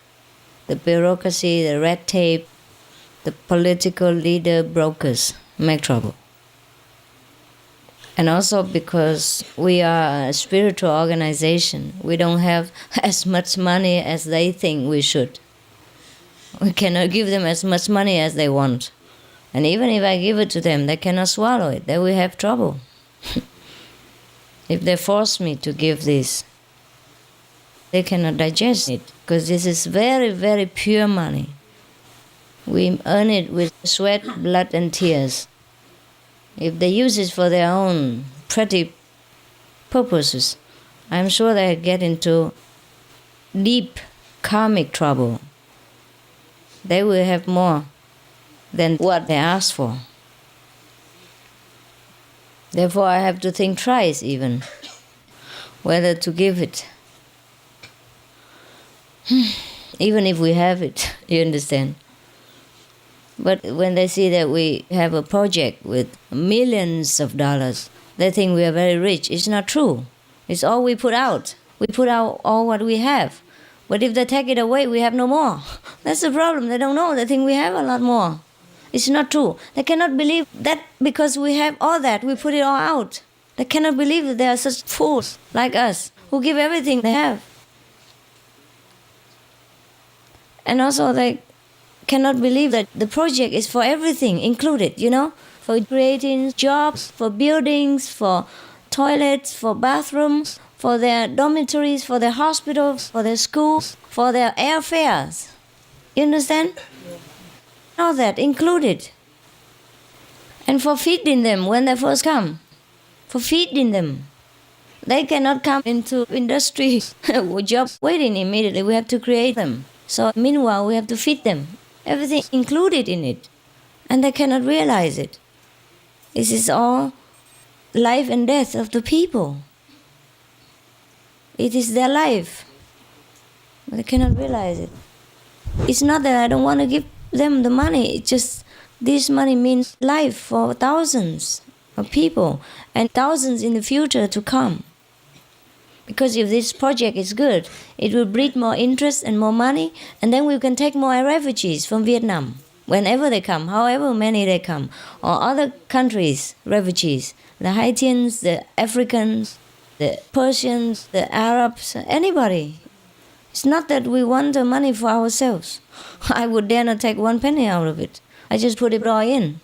the bureaucracy, the red tape, the political leader brokers make trouble. And also because we are a spiritual organization, we don't have as much money as they think we should. We cannot give them as much money as they want. And even if I give it to them, they cannot swallow it. They will have trouble. If they force me to give this, they cannot digest it, because this is very, very pure money. We earn it with sweat, blood, and tears. If they use it for their own pretty purposes, I'm sure they get into deep karmic trouble. They will have more than what they ask for. Therefore, I have to think twice even whether to give it. Even if we have it, you understand. But when they see that we have a project with millions of dollars, they think we are very rich. It's not true. It's all we put out. We put out all what we have. But if they take it away, we have no more. That's the problem. They don't know. They think we have a lot more. It's not true. They cannot believe that because we have all that, we put it all out. They cannot believe that there are such fools like us who give everything they have. And also they cannot believe that the project is for everything included, for creating jobs, for buildings, for toilets, for bathrooms, for their dormitories, for their hospitals, for their schools, for their airfares. You understand? All that included. And for feeding them when they first come. For feeding them. They cannot come into industry jobs waiting immediately. We have to create them. So meanwhile, we have to feed them. Everything included in it. And they cannot realize it. This is all life and death of the people. It is their life. But they cannot realize it. It's not that I don't want to give them the money. It's just this money means life for thousands of people and thousands in the future to come. Because if this project is good, it will breed more interest and more money, and then we can take more refugees from Vietnam whenever they come, however many they come, or other countries, refugees, the Haitians, the Africans, the Persians, the Arabs, anybody. It's not that we want the money for ourselves. I would dare not take 1 penny out of it. I just put it all in.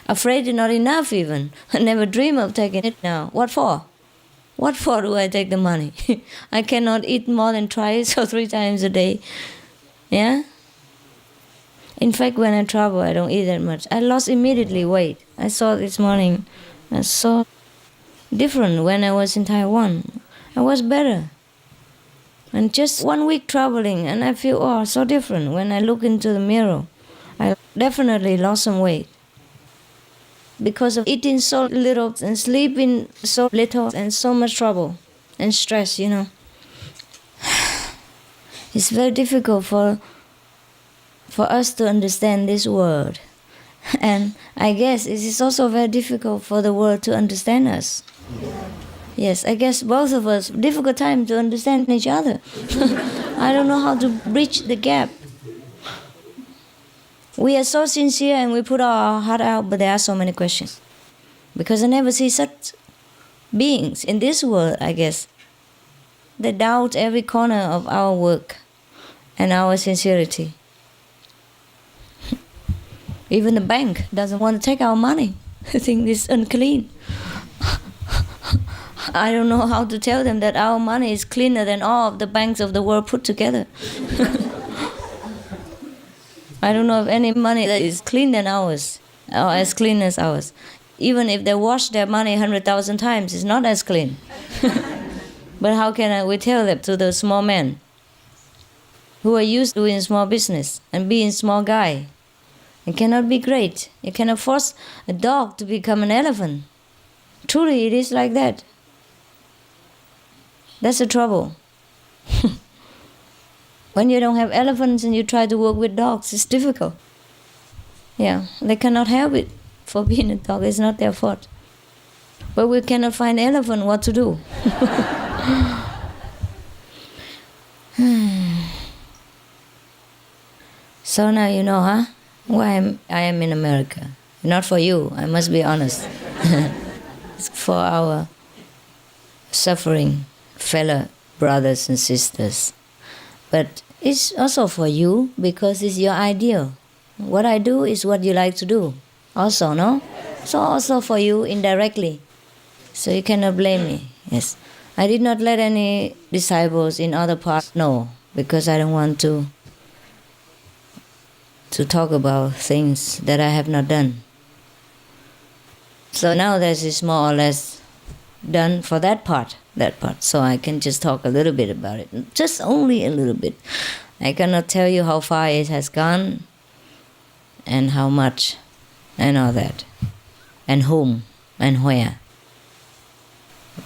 Afraid it's not enough even. I never dream of taking it now. What for? What for do I take the money? I cannot eat more than twice or 3 times a day. Yeah? In fact, when I travel, I don't eat that much. I lost immediately weight. I saw this morning. I saw different when I was in Taiwan. I was better. And just 1 week traveling, and I feel, oh, so different. When I look into the mirror, I definitely lost some weight. Because of eating so little and sleeping so little and so much trouble and stress, you know. It's very difficult for us to understand this world. And I guess it is also very difficult for the world to understand us. Yes, I guess both of us, difficult time to understand each other. I don't know how to bridge the gap. We are so sincere and we put our heart out, but there are so many questions. Because I never see such beings in this world, I guess. They doubt every corner of our work and our sincerity. Even the bank doesn't want to take our money. They think it's unclean. I don't know how to tell them that our money is cleaner than all of the banks of the world put together. I don't know of any money that is clean than ours, or as clean as ours. Even if they wash their money 100,000 times, it's not as clean. But how can we tell that to the small men who are used to doing small business and being small guy? It cannot be great. You cannot force a dog to become an elephant. Truly, it is like that. That's the trouble. When you don't have elephants and you try to work with dogs, it's difficult. Yeah, they cannot help it for being a dog. It's not their fault. But we cannot find elephant what to do. So now you know, huh? Why I am in America. Not for you, I must be honest. It's for our suffering fellow brothers and sisters. But it's also for you because it's your ideal. What I do is what you like to do. Also, no? So also for you indirectly. So you cannot blame me. Yes. I did not let any disciples in other parts know because I don't want to talk about things that I have not done. So now this is more or less done for that part. So I can just talk a little bit about it. Just only a little bit. I cannot tell you how far it has gone and how much and all that. And whom and where.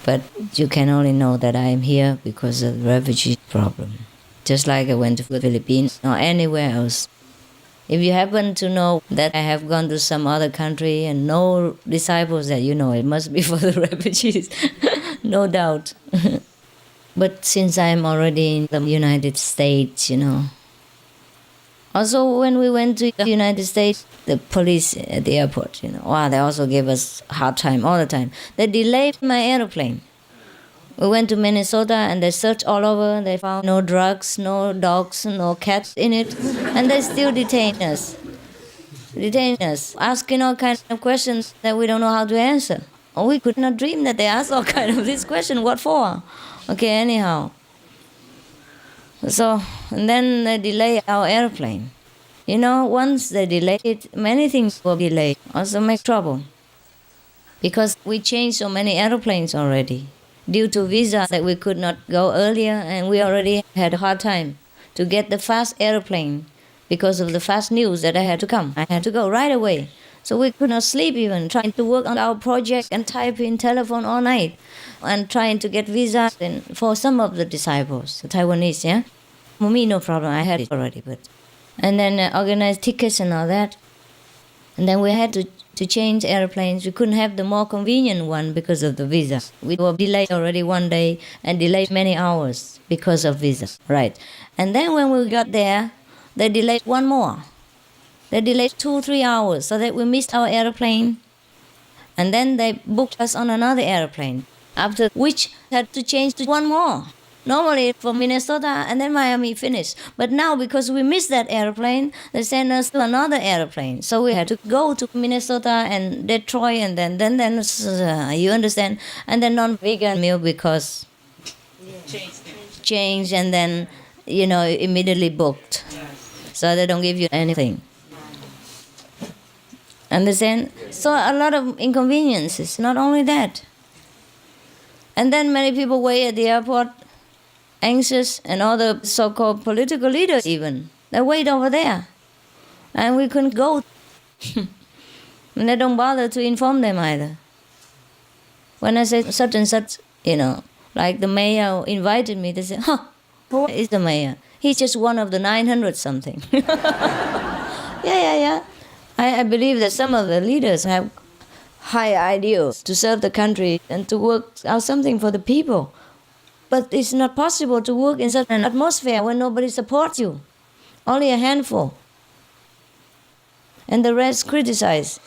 But you can only know that I am here because of the refugee problem. Just like I went to the Philippines or anywhere else. If you happen to know that I have gone to some other country and no disciples that you know, it must be for the refugees. No doubt. But since I'm already in the United States, you know. Also, when we went to the United States, the police at the airport, you know, wow, they also gave us a hard time all the time. They delayed my airplane. We went to Minnesota and they searched all over. They found no drugs, no dogs, no cats in it. And they still detained us. Asking all kinds of questions that we don't know how to answer. Or we could not dream that they asked all kinds of this question. What for? Okay, anyhow. So, and then they delay our airplane. You know, once they delay it, many things will be delayed. Also make trouble. Because we changed so many airplanes already. Due to visa that we could not go earlier, and we already had a hard time to get the fast airplane because of the fast news that I had to come. I had to go right away. So we could not sleep even, trying to work on our project and type in telephone all night and trying to get visas for some of the disciples, the Taiwanese, yeah? For me, no problem. I had it already, but and then organize tickets and all that. And then we had to change airplanes. We couldn't have the more convenient one because of the visa. We were delayed already one day and delayed many hours because of visa. Right. And then when we got there, they delayed one more. They delayed 2-3 hours so that we missed our airplane. And then they booked us on another airplane, after which had to change to one more. Normally from Minnesota and then Miami finished. But now because we missed that airplane, they sent us to another airplane. So we had to go to Minnesota and Detroit and then you understand? And then non-vegan meal because changed and then, immediately booked. So they don't give you anything. Understand? So a lot of inconveniences, not only that. And then many people wait at the airport, anxious, and all the so-called political leaders even. They wait over there. And we couldn't go. And they don't bother to inform them either. When I say such and such, like the mayor invited me, they say, who is the mayor? He's just one of the 900 something. Yeah. I believe that some of the leaders have high ideals to serve the country and to work out something for the people. But it's not possible to work in such an atmosphere when nobody supports you. Only a handful. And the rest criticize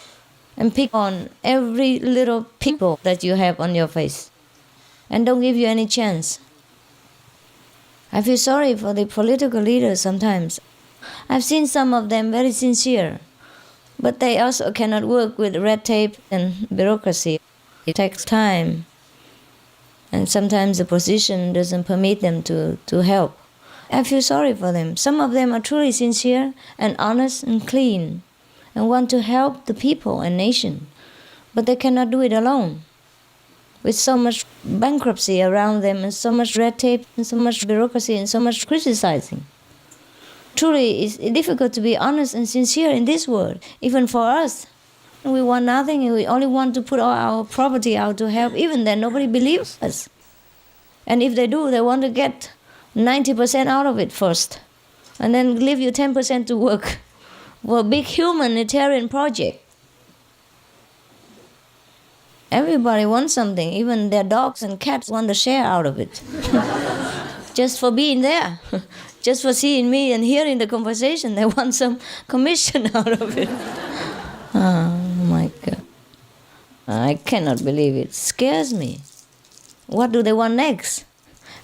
and pick on every little pimple that you have on your face and don't give you any chance. I feel sorry for the political leaders sometimes. I've seen some of them very sincere. But they also cannot work with red tape and bureaucracy. It takes time. And sometimes the position doesn't permit them to help. I feel sorry for them. Some of them are truly sincere and honest and clean and want to help the people and nation. But they cannot do it alone. With so much bankruptcy around them and so much red tape and so much bureaucracy and so much criticizing. Truly, it's difficult to be honest and sincere in this world, even for us. We want nothing, and we only want to put all our property out to help. Even then, nobody believes us. And if they do, they want to get 90% out of it first, and then leave you 10% to work for a big humanitarian project. Everybody wants something, even their dogs and cats want to share out of it. Just for being there. Just for seeing me and hearing the conversation, they want some commission out of it. Oh my God. I cannot believe it. It scares me. What do they want next?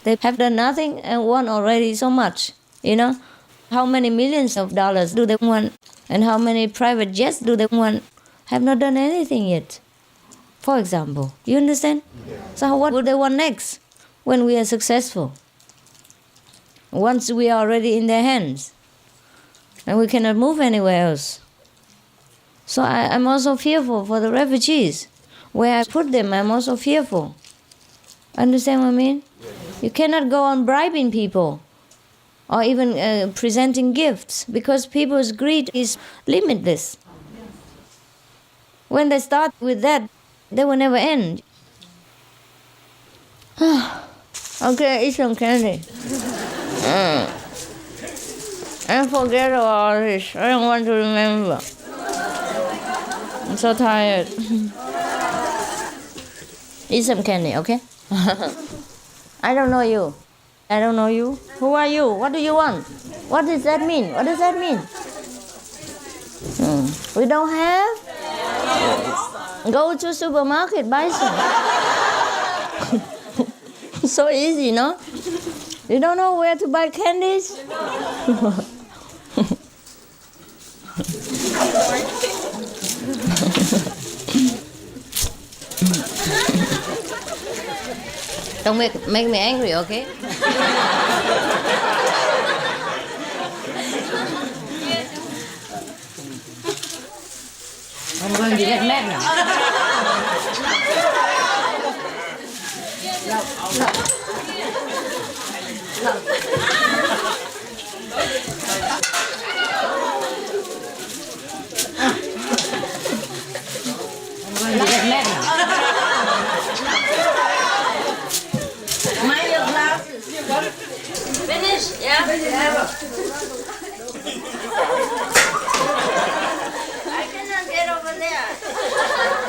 They have done nothing and won already so much, How many millions of dollars do they want? And how many private jets do they want? Have not done anything yet. For example, you understand? So what would they want next when we are successful? Once we are already in their hands and we cannot move anywhere else. So I'm also fearful for the refugees. Where I put them, I'm also fearful. Understand what I mean? You cannot go on bribing people or even presenting gifts because people's greed is limitless. When they start with that, they will never end. Okay, eat some candy. And forget about this. I don't want to remember. I'm so tired. Eat some candy, okay? I don't know you. I don't know you. Who are you? What do you want? What does that mean? What does that mean? We don't have? Go to supermarket, buy some. So easy, no? You don't know where to buy candies? Don't make me angry, okay? I'm going to get mad now. I'm going to get mad now. Mind your glasses. Finish. Yeah. I cannot get over there.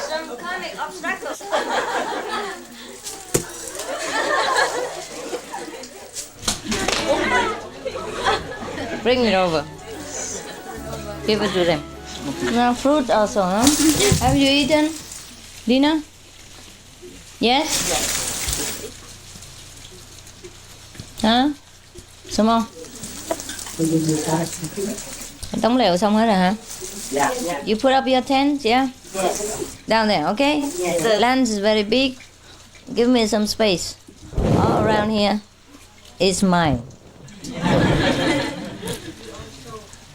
Some comic obstacles. Bring it over. Give it to them. Now fruit also, huh? Have you eaten dinner? Yes? Hả? Xong không? Đóng lều xong hết rồi hả? You put up your tent, yeah? Down there, okay? The land is very big. Give me some space. All around here is mine.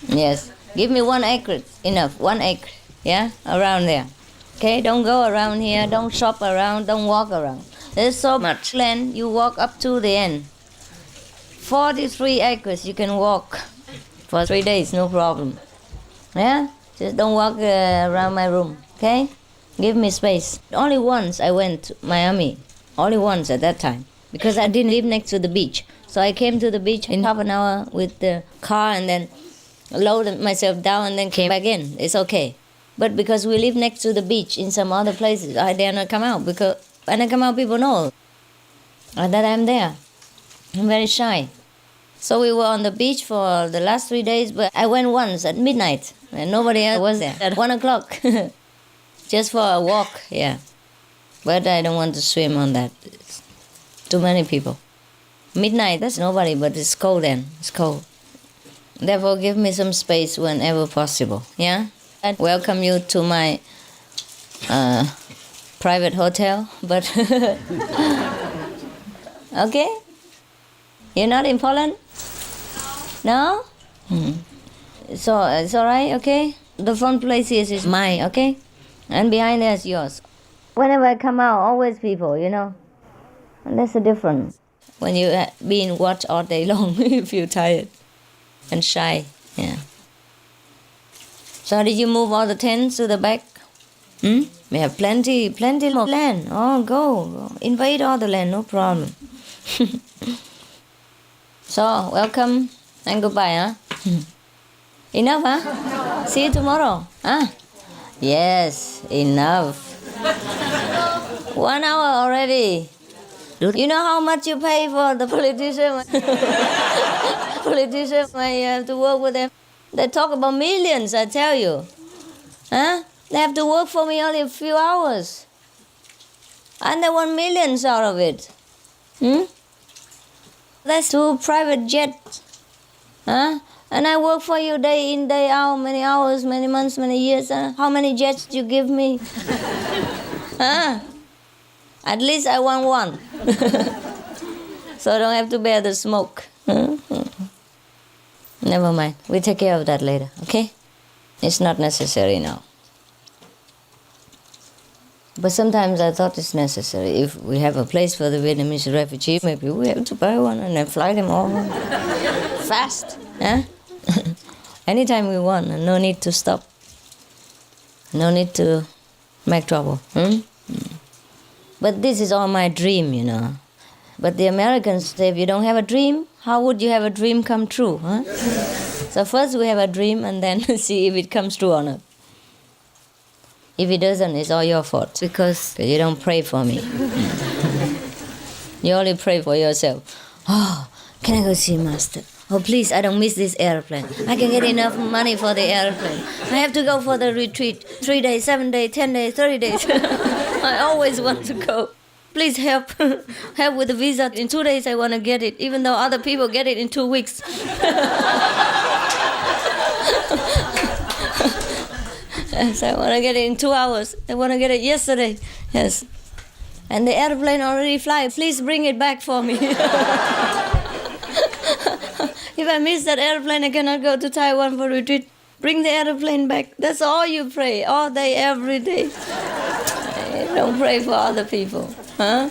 Yes. Give me 1 acre. Enough. 1 acre. Yeah? Around there. Okay? Don't go around here. Don't shop around. Don't walk around. There's so much land. You walk up to the end. 43 acres. You can walk for 3 days. No problem. Yeah? Just don't walk around my room. Okay? Give me space. Only once I went to Miami. Only once at that time. Because I didn't live next to the beach. So I came to the beach in half an hour with the car and then loaded myself down and then came back in. It's okay. But because we live next to the beach in some other places, I dare not come out. Because when I come out, people know that I'm there. I'm very shy. So we were on the beach for the last 3 days, but I went once at midnight and nobody else was there. At 1 o'clock. Just for a walk, yeah. But I don't want to swim on that. It's too many people. Midnight, there's nobody, but it's cold then. It's cold. Therefore, give me some space whenever possible, yeah? I welcome you to my private hotel, but... Okay? You're not in Poland? No? So, it's all right, okay? The front place is mine, okay? And behind there is yours. Whenever I come out, always people, you know? And that's the difference. When you be in watch all day long, you feel tired and shy, yeah. So did you move all the tents to the back? We have plenty more land. Oh, go. Invade all the land, no problem. So, welcome and goodbye, huh? Enough, huh? See you tomorrow, huh? Yes, enough. 1 hour already. You know how much you pay for the politician? Politicians, when you have to work with them, they talk about millions, I tell you. Huh? They have to work for me only a few hours. And they want millions out of it. That's 2 private jets. Huh? And I work for you day in, day out, many hours, many months, many years. How many jets do you give me? Huh? At least I want 1. So I don't have to bear the smoke. Never mind. We take care of that later, okay? It's not necessary now. But sometimes I thought it's necessary. If we have a place for the Vietnamese refugees, maybe we have to buy one and then fly them over. Fast, huh? Anytime we want, and no need to stop. No need to make trouble. But this is all my dream, you know. But the Americans say, if you don't have a dream, how would you have a dream come true, huh? So first we have a dream and then see if it comes true or not. If it doesn't, it's all your fault because you don't pray for me. You only pray for yourself. Oh, can I go see Master? Oh, please, I don't miss this airplane. I can get enough money for the airplane. I have to go for the retreat. 3 days, 7 days, 10 days, 30 days. I always want to go. Please help. Help with the visa. In 2 days, I want to get it, even though other people get it in 2 weeks. Yes, I want to get it in 2 hours. I want to get it yesterday. Yes. And the airplane already fly. Please bring it back for me. If I miss that airplane, I cannot go to Taiwan for retreat. Bring the airplane back. That's all you pray, all day, every day. Don't pray for other people, huh?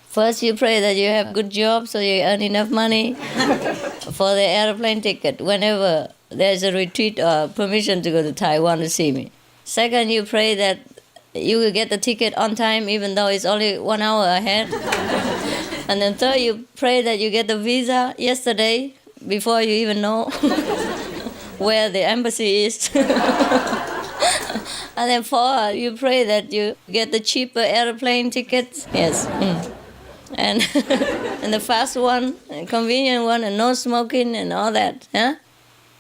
First you pray that you have good job so you earn enough money for the airplane ticket whenever there's a retreat or permission to go to Taiwan to see me. Second, you pray that you will get the ticket on time even though it's only 1 hour ahead. And then third, you pray that you get the visa yesterday before you even know where the embassy is. And then fourth, you pray that you get the cheaper airplane tickets. Yes. And and the fast one, and convenient one, and no smoking and all that. Huh?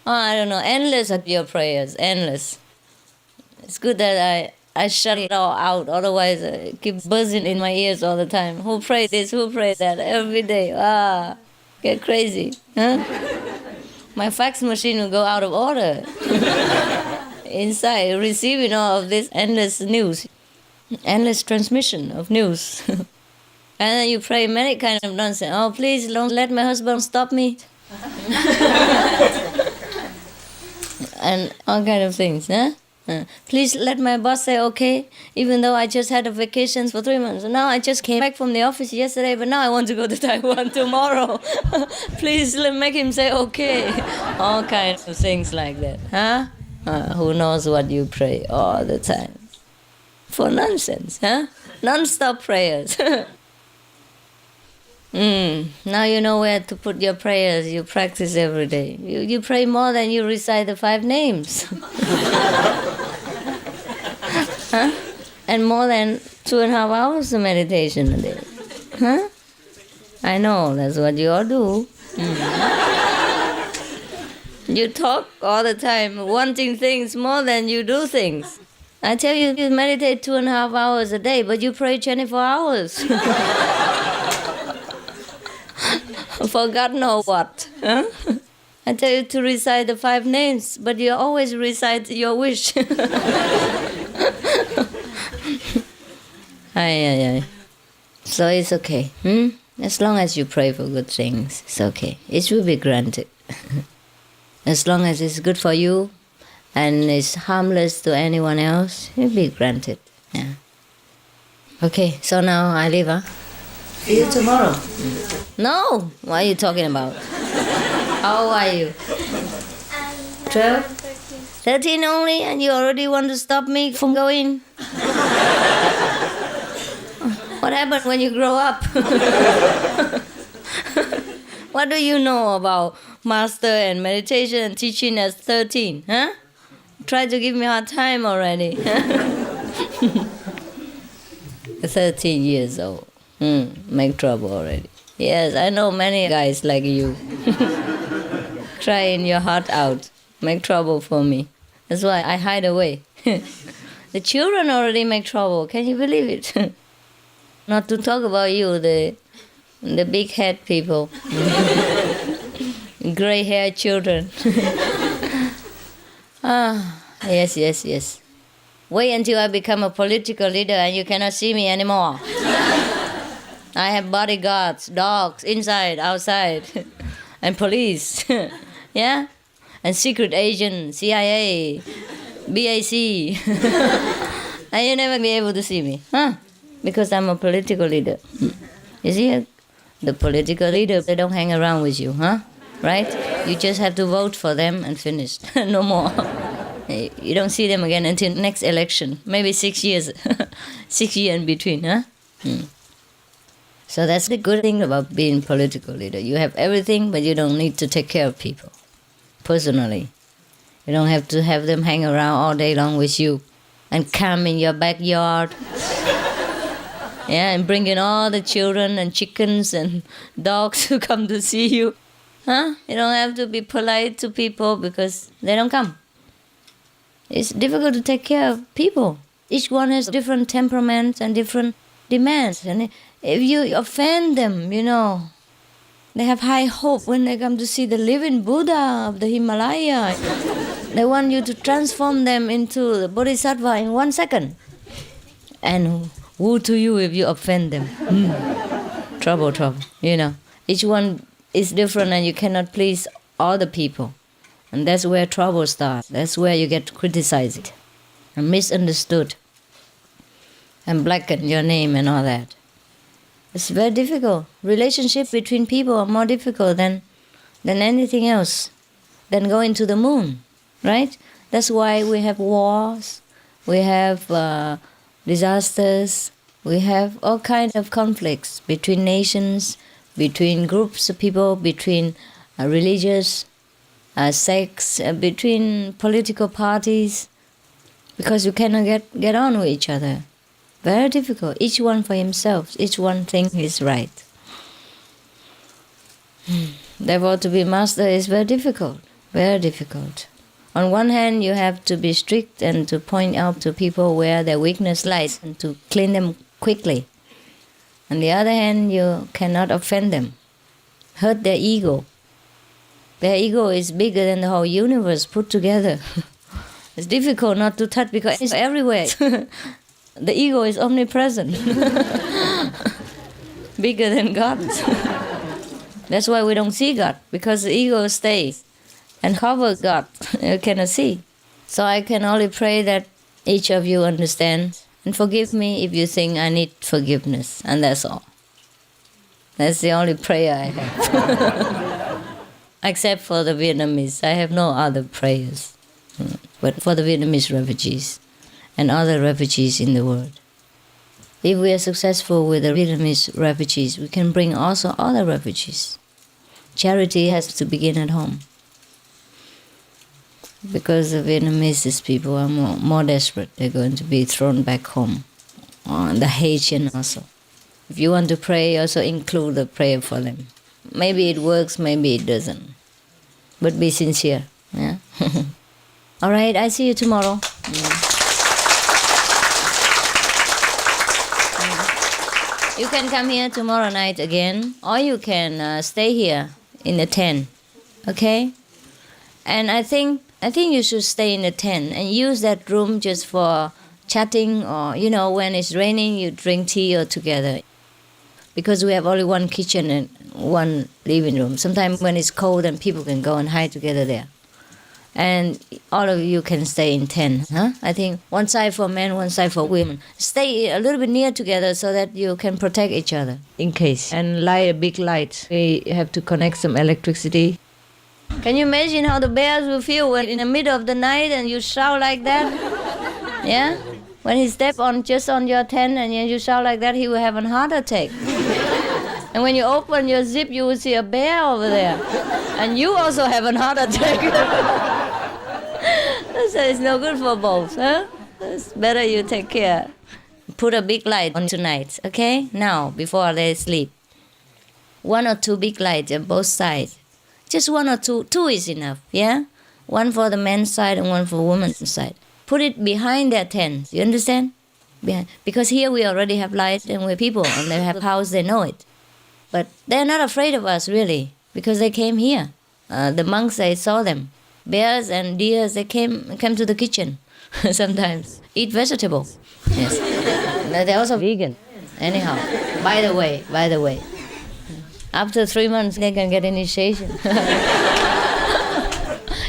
Oh, I don't know. Endless are your prayers. Endless. It's good that I shut it all out. Otherwise, it keeps buzzing in my ears all the time. Who prays this? Who prays that? Every day. Get crazy. Huh? My fax machine will go out of order. Inside, receiving all of this endless news, endless transmission of news. And then you pray many kinds of nonsense. Oh, please don't let my husband stop me. And all kind of things, huh? Please let my boss say okay, even though I just had a vacation for 3 months. Now I just came back from the office yesterday, but now I want to go to Taiwan tomorrow. Please make him say okay. All kinds of things like that, huh? Who knows what you pray all the time? For nonsense, huh? Non-stop prayers. Now you know where to put your prayers. You practice every day. You pray more than you recite the 5 names. Huh? And more than 2.5 hours of meditation a day. Huh? I know, that's what you all do. You talk all the time, wanting things more than you do things. I tell you, you meditate 2.5 hours a day, but you pray 24 hours. For God knows what. Huh? I tell you to recite the 5 names, but you always recite your wish. So it's okay. As long as you pray for good things, it's okay. It will be granted. As long as it's good for you and it's harmless to anyone else, it will be granted. Yeah. Okay, so now I leave, huh? See you tomorrow. No, what are you talking about? How old are you? 12? 13 only, and you already want to stop me from going? What happens when you grow up? What do you know about master and meditation and teaching at 13? Huh? Try to give me a hard time already. 13 years old. Make trouble already. Yes, I know many guys like you. Crying your heart out. Make trouble for me. That's why I hide away. The children already make trouble. Can you believe it? Not to talk about you, the big head people. Gray-haired children. Yes. Wait until I become a political leader and you cannot see me anymore. I have bodyguards, dogs, inside, outside, and police. Yeah? And secret agent, CIA, BAC. And you'll never be able to see me. Huh? Because I'm a political leader. You see, the political leader, they don't hang around with you, huh? Right? You just have to vote for them and finish. No more. You don't see them again until next election. Maybe 6 years. 6 years in between, huh? So that's the good thing about being political leader. You have everything, but you don't need to take care of people. Personally. You don't have to have them hang around all day long with you and come in your backyard. Yeah, and bring in all the children and chickens and dogs who come to see you. Huh? You don't have to be polite to people because they don't come. It's difficult to take care of people. Each one has different temperaments and different demands. And if you offend them, they have high hope when they come to see the living Buddha of the Himalaya. They want you to transform them into the Bodhisattva in 1 second. And woe to you if you offend them. Trouble. Each one is different and you cannot please all the people. And that's where trouble starts. That's where you get criticized and misunderstood and blacken your name and all that. It's very difficult. Relationships between people are more difficult than anything else, than going to the moon, right? That's why we have wars, we have disasters, We have all kinds of conflicts between nations, between groups of people, between religious sects, between political parties, because you cannot get on with each other. Very difficult. Each one for himself. Each one thinks he's right. Therefore, to be master is very difficult. Very difficult. On one hand, you have to be strict and to point out to people where their weakness lies and to clean them quickly. On the other hand, you cannot offend them, hurt their ego. Their ego is bigger than the whole universe put together. It's difficult not to touch because it's everywhere. The ego is omnipresent. Bigger than God. That's why we don't see God, because the ego stays and covers God. You cannot see. So I can only pray that each of you understands and forgive me if you think I need forgiveness, and that's all. That's the only prayer I have. Except for the Vietnamese. I have no other prayers. But for the Vietnamese refugees and other refugees in the world. If we are successful with the Vietnamese refugees, we can bring also other refugees. Charity has to begin at home. Because the Vietnamese people are more desperate, they're going to be thrown back home. The Haitian also. If you want to pray, also include the prayer for them. Maybe it works, maybe it doesn't. But be sincere. Yeah? All right, I see you tomorrow. You can come here tomorrow night again, or you can stay here in the tent. Okay? And I think you should stay in the tent and use that room just for chatting, or, when it's raining, you drink tea or together. Because we have only one kitchen and one living room. Sometimes when it's cold, then people can go and hide together there. And all of you can stay in tent. Huh? I think one side for men, one side for women. Stay a little bit near together so that you can protect each other in case. And light a big light. We have to connect some electricity. Can you imagine how the bears will feel when in the middle of the night and you shout like that? Yeah? When he steps just on your tent and you shout like that, he will have a heart attack. And when you open your zip, you will see a bear over there. And you also have a heart attack. So it's no good for both, huh? It's better you take care. Put a big light on tonight, okay? Now, before they sleep. 1 or 2 big lights on both sides. Just 1 or 2. 2 is enough, yeah? 1 for the men's side and 1 for the women's side. Put it behind their tents, you understand? Behind. Because here we already have light and we're people and they have a house, they know it. But they're not afraid of us, really, because they came here. The monks, they saw them. Bears and deers, they came to the kitchen sometimes. Eat vegetable. Yes. They're also vegan. Anyhow, by the way, after 3 months, they can get initiation.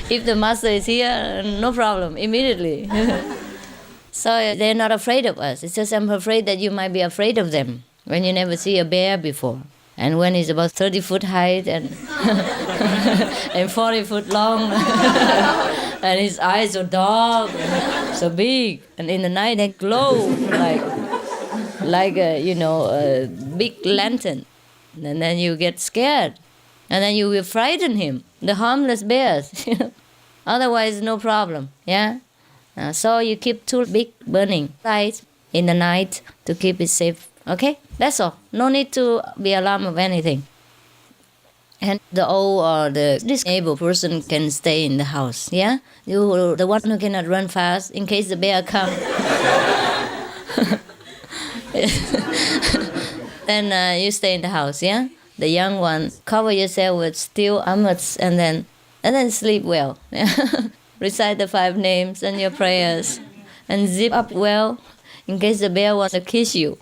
If the master is here, no problem, immediately. So they're not afraid of us. It's just I'm afraid that you might be afraid of them when you never see a bear before. And when he's about 30 foot height and, and 40 foot long, and his eyes are dark, so big, and in the night they glow like a big lantern. And then you get scared, and then you will frighten him, the harmless bears. Otherwise, no problem, yeah? So you keep 2 big burning lights in the night to keep it safe, okay? That's all. No need to be alarmed of anything. And the old or the disabled person can stay in the house, yeah? You, the one who cannot run fast, in case the bear comes. Then you stay in the house, yeah? The young one, cover yourself with steel amulets and then sleep well. Recite the 5 names and your prayers and zip up well in case the bear wants to kiss you.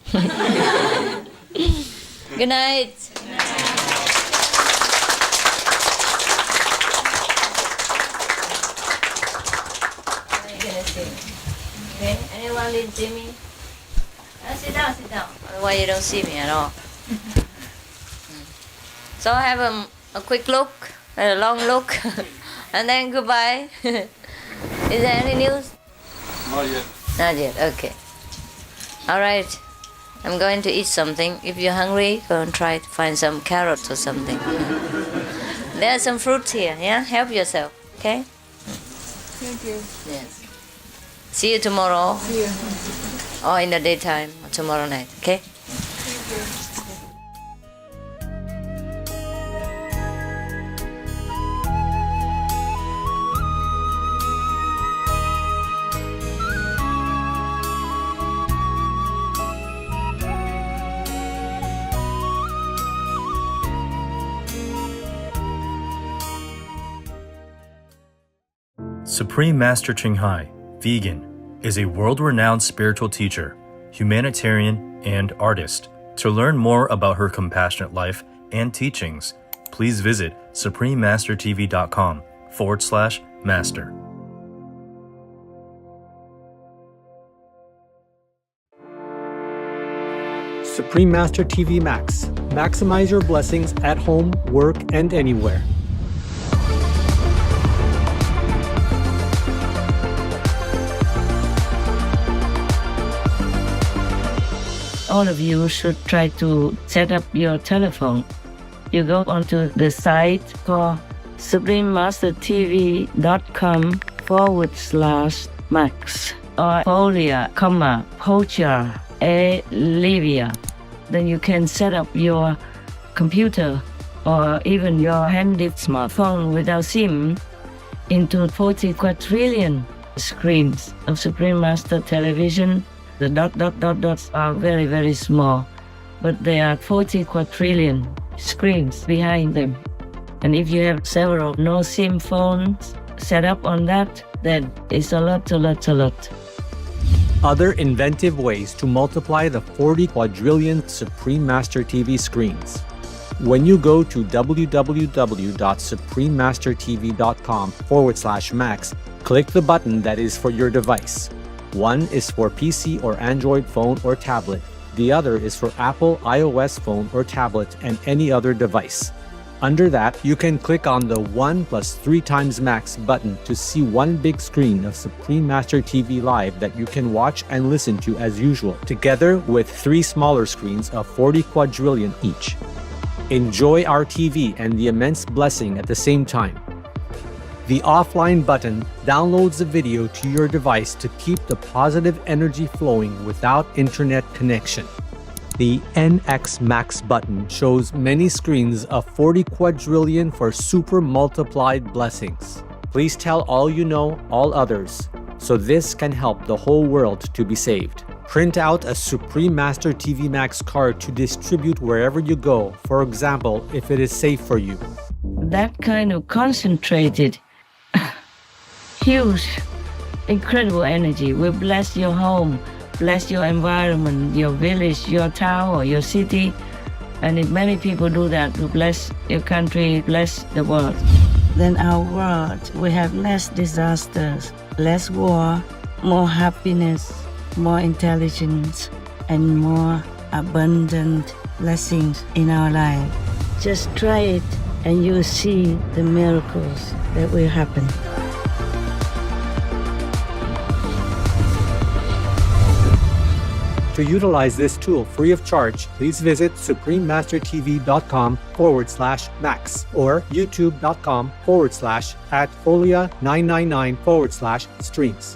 Good night. Okay, anyone didn't see me? Sit down. Otherwise you don't see me at all. So have a quick look, a long look, and then goodbye. Is there any news? Not yet. Not yet, okay. All right. I'm going to eat something. If you're hungry, go and try to find some carrots or something. There are some fruits here, yeah? Help yourself, okay? Thank you. Yes. See you tomorrow. See you. Or in the daytime, or tomorrow night, okay? Supreme Master Ching Hai, vegan, is a world-renowned spiritual teacher, humanitarian, and artist. To learn more about her compassionate life and teachings, please visit suprememastertv.com/master. Supreme Master TV Max. Maximize your blessings at home, work, and anywhere. All of you should try to set up your telephone. You go onto the site called suprememastertv.com/max or Folia, Pocha, Livia. Then you can set up your computer or even your handy smartphone without SIM into 40 quadrillion screens of Supreme Master Television. The dots are very, very small, but there are 40 quadrillion screens behind them. And if you have several no-SIM phones set up on that, then it's a lot. Other inventive ways to multiply the 40 quadrillion Supreme Master TV screens. When you go to www.suprememastertv.com/max, click the button that is for your device. One is for PC or Android phone or tablet. The other is for Apple iOS phone or tablet and any other device. Under that, you can click on the 1+3 max button to see one big screen of Supreme Master TV Live that you can watch and listen to as usual, together with 3 smaller screens of 40 quadrillion each. Enjoy our TV and the immense blessing at the same time. The offline button downloads the video to your device to keep the positive energy flowing without internet connection. The NX Max button shows many screens of 40 quadrillion for super multiplied blessings. Please tell all you know, all others, so this can help the whole world to be saved. Print out a Supreme Master TV Max card to distribute wherever you go, for example, if it is safe for you. That kind of concentrated, huge, incredible energy will bless your home, bless your environment, your village, your town, or your city. And if many people do that, to bless your country, bless the world, then our world will have less disasters, less war, more happiness, more intelligence, and more abundant blessings in our life. Just try it and you'll see the miracles that will happen. To utilize this tool free of charge, please visit suprememastertv.com/max or youtube.com/@folia999/streams.